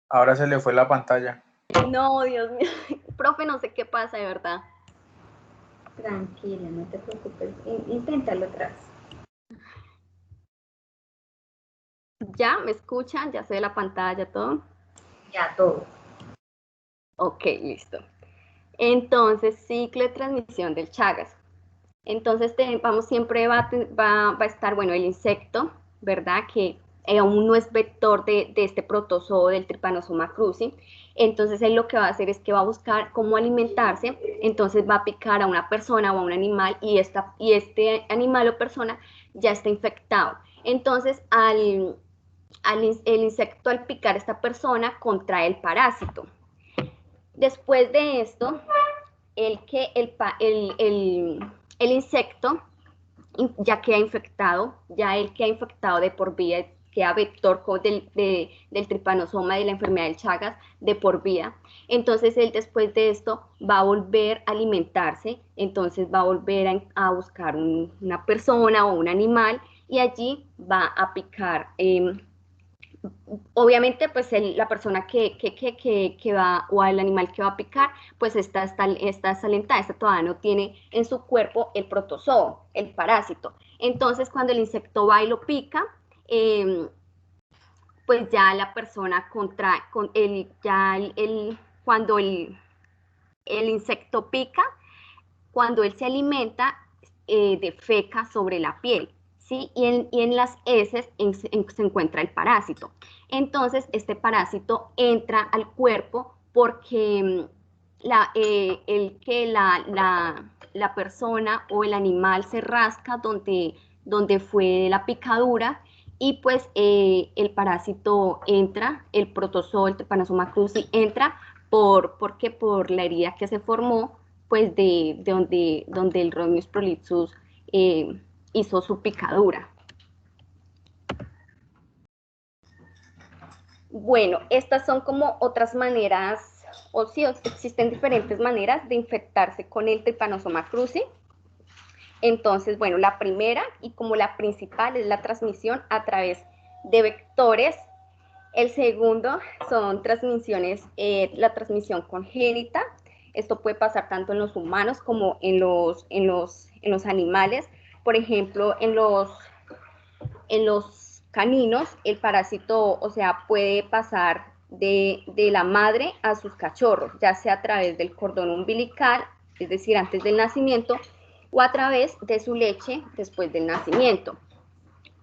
Ahora se le fue la pantalla. No, Dios mío. Profe, no sé qué pasa, de verdad. Tranquila, no te preocupes. Inténtalo otra vez. ¿Ya? ¿Me escuchan? ¿Ya se ve la pantalla, todo? Ya, todo. Ok, listo. Entonces, ciclo de transmisión del Chagas. Entonces, vamos, siempre va a estar, bueno, el insecto, ¿verdad? Que aún no es vector de este protozoo del Trypanosoma cruzi. Entonces, él lo que va a hacer es que va a buscar cómo alimentarse. Entonces, va a picar a una persona o a un animal y este animal o persona ya está infectado. Entonces, el insecto al picar a esta persona contrae el parásito. Después de esto, el insecto ya queda infectado, de por vida, queda vector del Trypanosoma, de la enfermedad del Chagas, de por vida. Entonces él después de esto va a volver a alimentarse, entonces va a volver a buscar una persona o un animal y allí va a picar. Obviamente, pues la persona que va, o el animal que va a picar, pues está desalentada, esta todavía no tiene en su cuerpo el protozoo, el parásito. Entonces, cuando el insecto va y lo pica, pues ya la persona contrae, cuando el insecto pica, cuando él se alimenta, defeca sobre la piel. ¿Sí? Y en las heces se encuentra el parásito. Entonces, este parásito entra al cuerpo porque la persona o el animal se rasca donde fue la picadura y pues el parásito entra, el protozoo, el Trypanosoma cruzi entra porque por la herida que se formó pues de donde el Rhodnius prolixus hizo su picadura. Bueno, estas son como otras maneras, o sí, existen diferentes maneras de infectarse con el Trypanosoma cruzi. Entonces, bueno, la primera y como la principal es la transmisión a través de vectores. El segundo son transmisiones, la transmisión congénita. Esto puede pasar tanto en los humanos como en los animales. Por ejemplo, en los caninos, el parásito, o sea, puede pasar de la madre a sus cachorros, ya sea a través del cordón umbilical, es decir, antes del nacimiento, o a través de su leche después del nacimiento.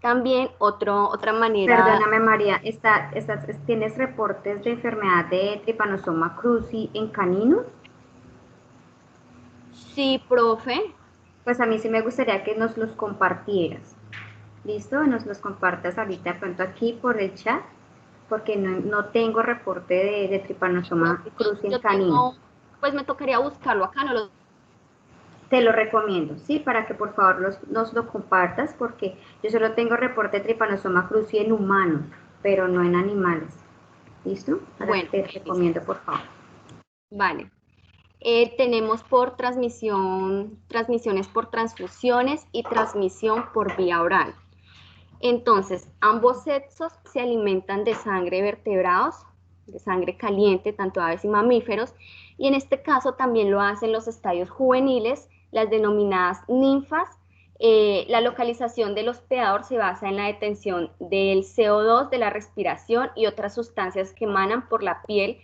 También otra manera... Perdóname, María, ¿tienes reportes de enfermedad de Trypanosoma cruzi en caninos? Sí, profe. Pues a mí sí me gustaría que nos los compartieras. ¿Listo? Nos los compartas ahorita de pronto aquí por el chat, porque no tengo reporte de Trypanosoma cruzi en caninos. Pues me tocaría buscarlo acá, no lo... Te lo recomiendo, ¿sí? Para que por favor nos lo compartas, porque yo solo tengo reporte de Trypanosoma cruzi en humanos, pero no en animales. ¿Listo? Bueno, te recomiendo, por favor. Vale. Tenemos por transmisiones por transfusiones y transmisión por vía oral. Entonces, ambos sexos se alimentan de sangre de vertebrados, de sangre caliente, tanto aves y mamíferos, y en este caso también lo hacen los estadios juveniles, las denominadas ninfas. La localización del hospedador se basa en la detención del CO2 de la respiración y otras sustancias que emanan por la piel,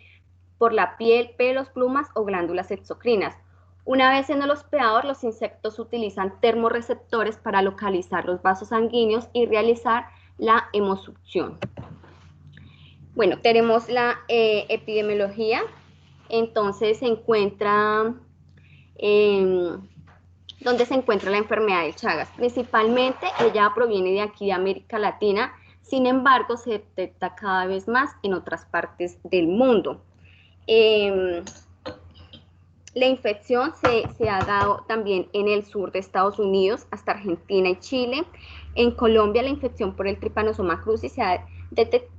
pelos, plumas o glándulas exocrinas. Una vez en el hospedador, los insectos utilizan termorreceptores para localizar los vasos sanguíneos y realizar la hemosucción. Bueno, tenemos la epidemiología. Entonces se encuentra, ¿dónde se encuentra la enfermedad de Chagas? Principalmente ella proviene de aquí de América Latina, sin embargo se detecta cada vez más en otras partes del mundo. La infección se ha dado también en el sur de Estados Unidos, hasta Argentina y Chile. En Colombia, la infección por el Trypanosoma cruzi se ha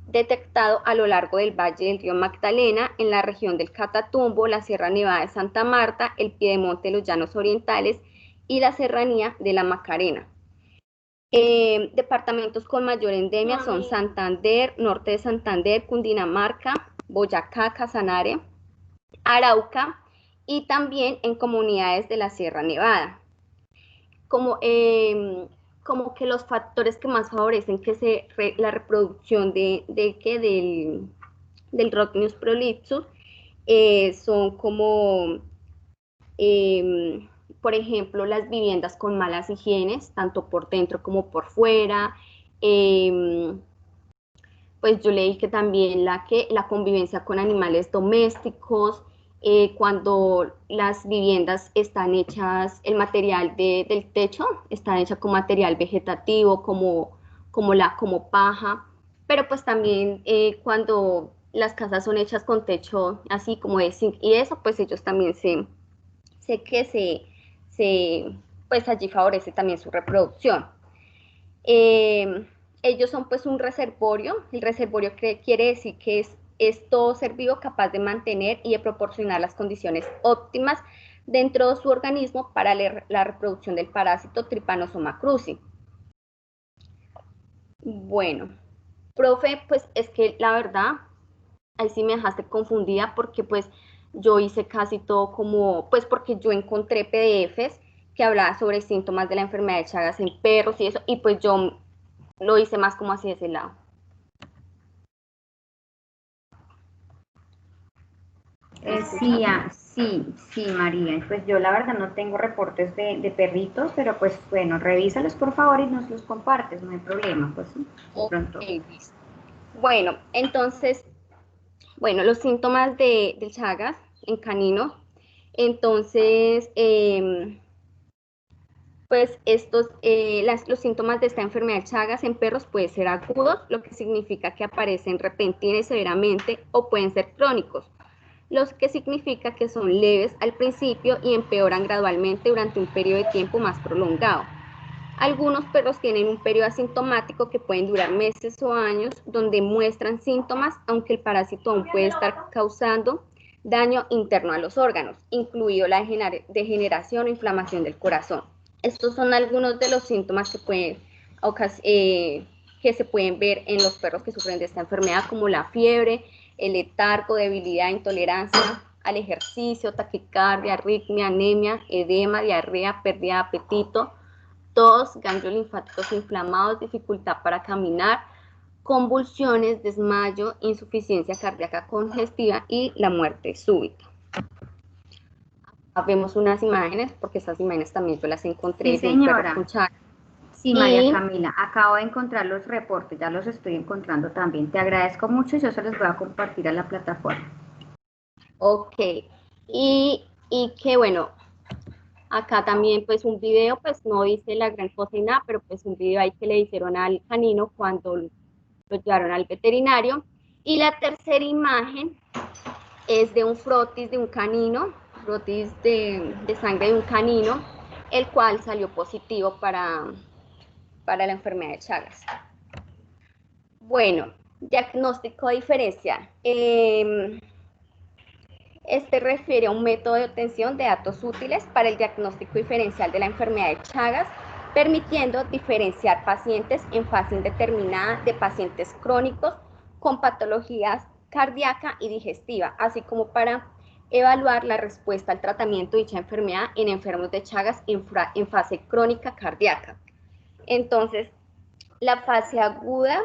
detectado a lo largo del valle del río Magdalena, en la región del Catatumbo, la Sierra Nevada de Santa Marta, el piedemonte de los Llanos Orientales y la serranía de la Macarena. Departamentos con mayor endemia son Santander, norte de Santander, Cundinamarca, Boyacá, Casanare, Arauca, y también en comunidades de la Sierra Nevada. Como que los factores que más favorecen que la reproducción del Rhodnius prolixus son como, por ejemplo, las viviendas con malas higienes, tanto por dentro como por fuera. Pues yo leí que también la convivencia con animales domésticos, cuando las viviendas están hechas, el material del techo está hecha con material vegetativo como paja, pero pues también cuando las casas son hechas con techo así como de zinc y eso, pues ellos también pues allí favorece también su reproducción. Ellos son pues un reservorio. El reservorio quiere decir que es todo ser vivo capaz de mantener y de proporcionar las condiciones óptimas dentro de su organismo para la reproducción del parásito Trypanosoma cruzi. Bueno, profe, pues es que la verdad, ahí sí me dejaste confundida porque pues yo hice casi todo como, pues porque yo encontré PDFs que hablaban sobre síntomas de la enfermedad de Chagas en perros y eso, y pues yo lo hice más como así de ese lado. Sí, María. Pues yo la verdad no tengo reportes de perritos, pero pues bueno, revísalos por favor y nos los compartes, no hay problema, pues de pronto. Okay. Bueno, entonces, bueno, los síntomas del Chagas en canino. Entonces, Pues los síntomas de esta enfermedad de Chagas en perros pueden ser agudos, lo que significa que aparecen repentina y severamente, o pueden ser crónicos, lo que significa que son leves al principio y empeoran gradualmente durante un periodo de tiempo más prolongado. Algunos perros tienen un periodo asintomático que pueden durar meses o años, donde muestran síntomas, aunque el parásito aún puede estar causando daño interno a los órganos, incluido la degeneración o inflamación del corazón. Estos son algunos de los síntomas que se pueden ver en los perros que sufren de esta enfermedad, como la fiebre, el letargo, debilidad, intolerancia al ejercicio, taquicardia, arritmia, anemia, edema, diarrea, pérdida de apetito, tos, ganglios linfáticos inflamados, dificultad para caminar, convulsiones, desmayo, insuficiencia cardíaca congestiva y la muerte súbita. Vemos unas imágenes, porque esas imágenes también yo las encontré. Sí, señora. Sí, María Camila, acabo de encontrar los reportes, ya los estoy encontrando también. Te agradezco mucho y yo se los voy a compartir a la plataforma. Ok, y que bueno, acá también pues un video, pues no dice la gran cosa y nada, pero pues un video ahí que le hicieron al canino cuando lo llevaron al veterinario. Y la tercera imagen es de un frotis de un canino, frotis de sangre de un canino, el cual salió positivo para la enfermedad de Chagas. Bueno, diagnóstico diferencial. Este refiere a un método de obtención de datos útiles para el diagnóstico diferencial de la enfermedad de Chagas, permitiendo diferenciar pacientes en fase indeterminada de pacientes crónicos con patologías cardíaca y digestiva, así como para evaluar la respuesta al tratamiento de dicha enfermedad en enfermos de Chagas en fase crónica cardíaca. Entonces, la fase aguda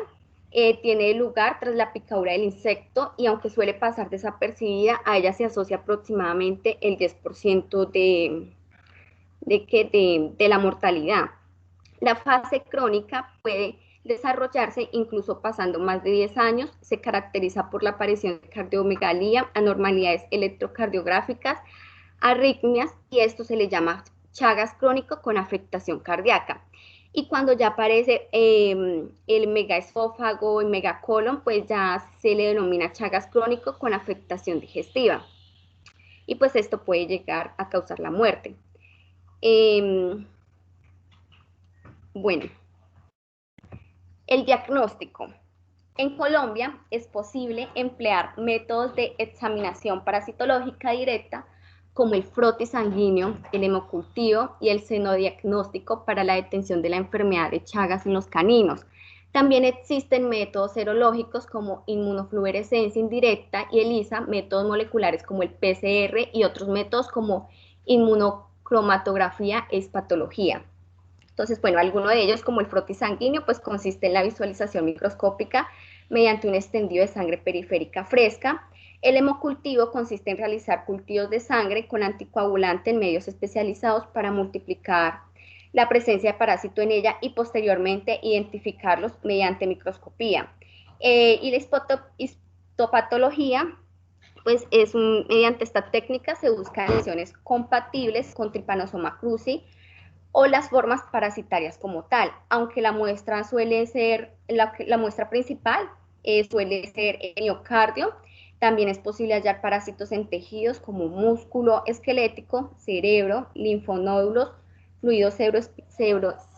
tiene lugar tras la picadura del insecto y aunque suele pasar desapercibida, a ella se asocia aproximadamente el 10% de la mortalidad. La fase crónica puede desarrollarse incluso pasando más de 10 años, se caracteriza por la aparición de cardiomegalía, anormalidades electrocardiográficas, arritmias, y esto se le llama Chagas crónico con afectación cardíaca. Y cuando ya aparece el megaesófago, el megacolon, pues ya se le denomina Chagas crónico con afectación digestiva. Y pues esto puede llegar a causar la muerte. Bueno, el diagnóstico. En Colombia es posible emplear métodos de examinación parasitológica directa como el frotis sanguíneo, el hemocultivo y el senodiagnóstico para la detención de la enfermedad de Chagas en los caninos. También existen métodos serológicos como inmunofluorescencia indirecta y ELISA, métodos moleculares como el PCR y otros métodos como inmunocromatografía e hispatología. Entonces, bueno, alguno de ellos, como el frotis sanguíneo, pues consiste en la visualización microscópica mediante un extendido de sangre periférica fresca. El hemocultivo consiste en realizar cultivos de sangre con anticoagulante en medios especializados para multiplicar la presencia de parásito en ella y posteriormente identificarlos mediante microscopía. Y la histopatología, pues mediante esta técnica se buscan lesiones compatibles con Trypanosoma cruzi o las formas parasitarias como tal, aunque la muestra suele ser, la muestra principal suele ser el miocardio. También es posible hallar parásitos en tejidos como músculo esquelético, cerebro, linfonódulos, fluido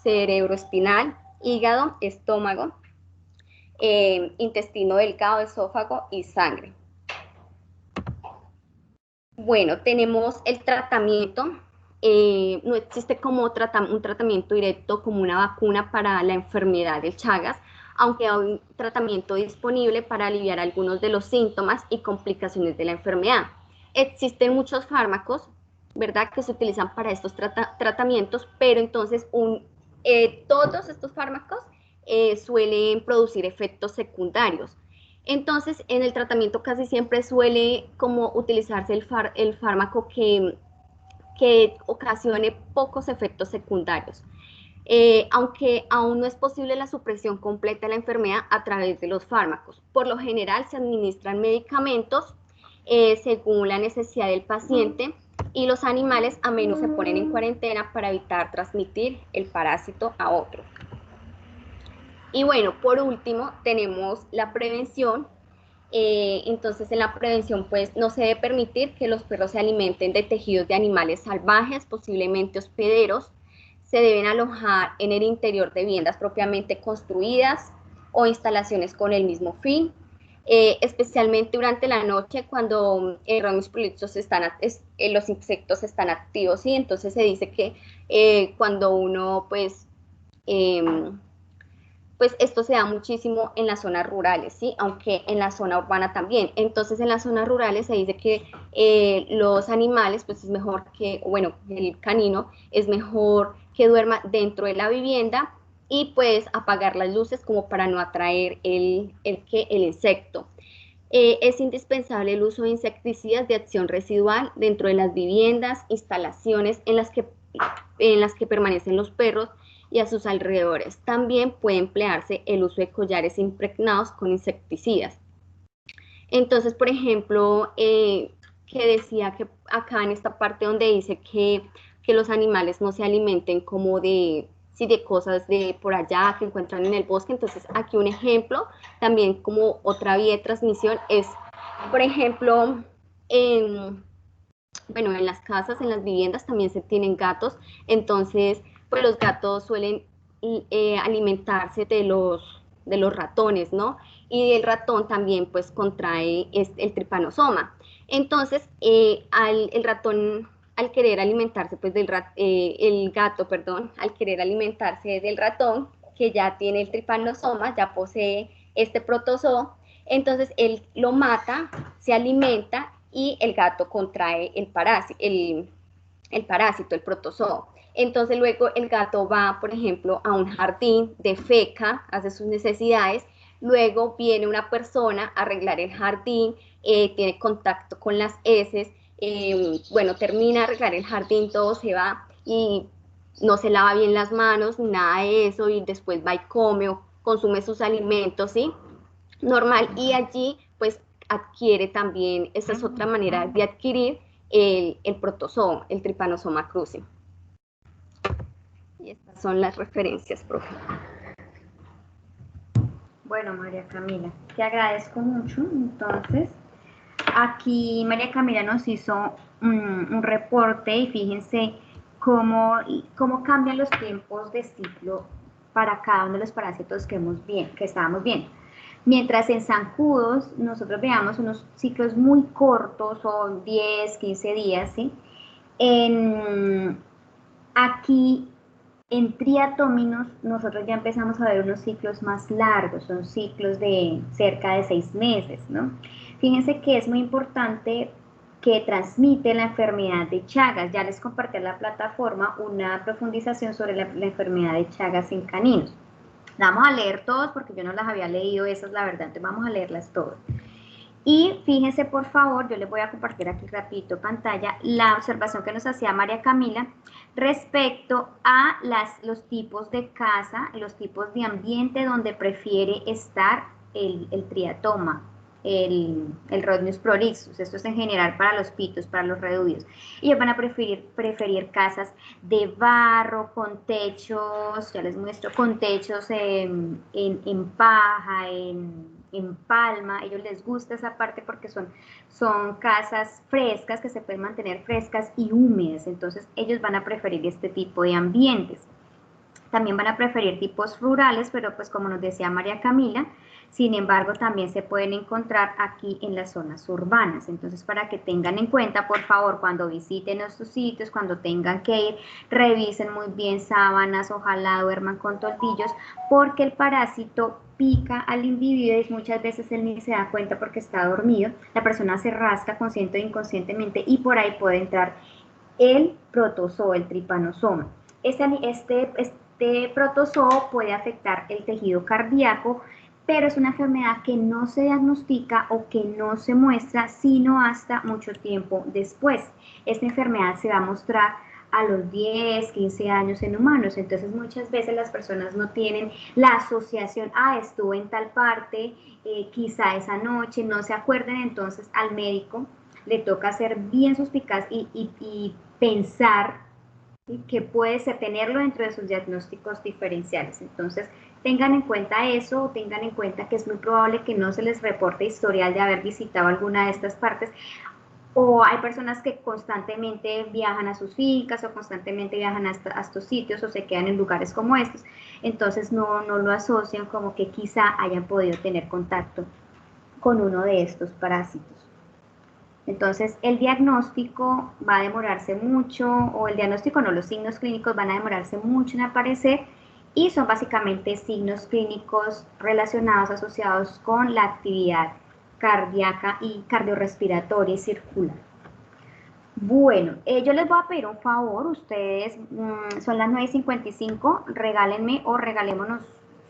cerebroespinal, hígado, estómago, intestino delgado, esófago y sangre. Bueno, tenemos el tratamiento. No existe como un tratamiento directo como una vacuna para la enfermedad de Chagas, aunque hay un tratamiento disponible para aliviar algunos de los síntomas y complicaciones de la enfermedad. Existen muchos fármacos, ¿verdad?, que se utilizan para estos tratamientos, pero entonces todos estos fármacos suelen producir efectos secundarios. Entonces, en el tratamiento casi siempre suele como utilizarse el fármaco que ocasione pocos efectos secundarios. Aunque aún no es posible la supresión completa de la enfermedad a través de los fármacos. Por lo general se administran medicamentos según la necesidad del paciente y los animales a menos se ponen en cuarentena para evitar transmitir el parásito a otros. Y bueno, por último tenemos la prevención. Entonces en la prevención pues no se debe permitir que los perros se alimenten de tejidos de animales salvajes, posiblemente hospederos. Se deben alojar en el interior de viviendas propiamente construidas o instalaciones con el mismo fin, especialmente durante la noche cuando los insectos están activos, ¿sí? Entonces se dice que cuando uno pues esto se da muchísimo en las zonas rurales, ¿sí? Aunque en la zona urbana también. Entonces, en las zonas rurales se dice que los animales, pues es mejor que, bueno, el canino es mejor que duerma dentro de la vivienda y pues apagar las luces como para no atraer el insecto. Es indispensable el uso de insecticidas de acción residual dentro de las viviendas, instalaciones en las que permanecen los perros y a sus alrededores. También puede emplearse el uso de collares impregnados con insecticidas. Entonces, por ejemplo, que decía que acá en esta parte donde dice que los animales no se alimenten como de cosas de por allá que encuentran en el bosque. Entonces, aquí un ejemplo, también como otra vía de transmisión es, por ejemplo, en las casas, en las viviendas también se tienen gatos. Entonces, pues los gatos suelen alimentarse de los ratones, ¿no? Y el ratón también pues contrae el tripanosoma. Entonces, el ratón al querer alimentarse pues el gato, perdón, al querer alimentarse del ratón que ya tiene el tripanosoma, ya posee este protozoo, entonces él lo mata, se alimenta y el gato contrae el parásito, el protozoo. Entonces luego el gato va, por ejemplo, a un jardín, defeca, hace sus necesidades, luego viene una persona a arreglar el jardín, tiene contacto con las heces, termina de arreglar el jardín, todo se va y no se lava bien las manos, nada de eso, y después va y come o consume sus alimentos, ¿sí? Normal, y allí pues adquiere también, esa es otra manera de adquirir el protozoo, el Trypanosoma cruzi. Y estas son las referencias, profe. Bueno, María Camila, te agradezco mucho. Entonces, aquí María Camila nos hizo un reporte y fíjense cómo cambian los tiempos de ciclo para cada uno de los parásitos que estábamos viendo. Mientras en zancudos nosotros veamos unos ciclos muy cortos, son 10, 15 días, ¿sí? Aquí en triatóminos nosotros ya empezamos a ver unos ciclos más largos, son ciclos de cerca de 6 meses, ¿no? Fíjense que es muy importante que transmite la enfermedad de Chagas. Ya les compartí en la plataforma una profundización sobre la enfermedad de Chagas en caninos. Vamos a leer todos porque yo no las había leído esas, la verdad, entonces vamos a leerlas todas. Y fíjense, por favor, yo les voy a compartir aquí rapidito pantalla la observación que nos hacía María Camila respecto a los tipos de casa, los tipos de ambiente donde prefiere estar el triatoma, el Rhodnius prolixus. Esto es en general para los pitos, para los reduidos. Ellos van a preferir casas de barro, con techos, ya les muestro, con techos en paja, en palma. A ellos les gusta esa parte porque son casas frescas, que se pueden mantener frescas y húmedas. Entonces ellos van a preferir este tipo de ambientes. También van a preferir tipos rurales, pero pues como nos decía María Camila, sin embargo también se pueden encontrar aquí en las zonas urbanas. Entonces, para que tengan en cuenta, por favor, cuando visiten estos sitios, cuando tengan que ir, revisen muy bien sábanas, ojalá duerman con toldillos, porque el parásito pica al individuo y muchas veces él ni se da cuenta porque está dormido. La persona se rasca consciente o inconscientemente y por ahí puede entrar el protozoo, el tripanosoma. Este protozoo puede afectar el tejido cardíaco, pero es una enfermedad que no se diagnostica o que no se muestra sino hasta mucho tiempo después. Esta enfermedad se va a mostrar a los 10, 15 años en humanos, entonces muchas veces las personas no tienen la asociación, estuvo en tal parte, quizá esa noche, no se acuerden, entonces al médico le toca ser bien suspicaz y pensar que puede ser tenerlo dentro de sus diagnósticos diferenciales. Entonces, tengan en cuenta eso, tengan en cuenta que es muy probable que no se les reporte historial de haber visitado alguna de estas partes, o hay personas que constantemente viajan a sus fincas o constantemente viajan a estos sitios o se quedan en lugares como estos, entonces no lo asocian como que quizá hayan podido tener contacto con uno de estos parásitos. Entonces, el diagnóstico va a demorarse mucho, o el diagnóstico no, los signos clínicos van a demorarse mucho en aparecer, y son básicamente signos clínicos relacionados, asociados con la actividad cardíaca y cardiorrespiratoria y circular. Bueno, yo les voy a pedir un favor, ustedes, son las 9:55, regálenme o regalémonos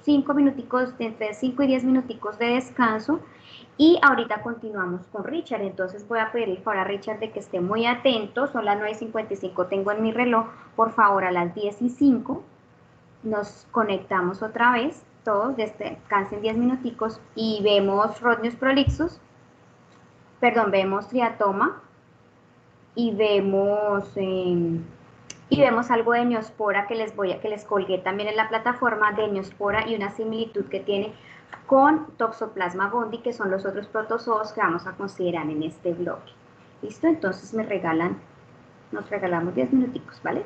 5 minuticos, entre 5 y 10 minuticos de descanso, y ahorita continuamos con Richard. Entonces voy a pedirle por a Richard de que esté muy atento, son las 9:55, tengo en mi reloj, por favor a las 10:05 nos conectamos otra vez, todos, descansen 10 minuticos y vemos Rhodnius prolixus, perdón, vemos triatoma y vemos algo de Neospora que les colgué también en la plataforma de Neospora, y una similitud que tiene con Toxoplasma gondii, que son los otros protozoos que vamos a considerar en este bloque. ¿Listo? Entonces nos regalamos 10 minuticos, ¿vale?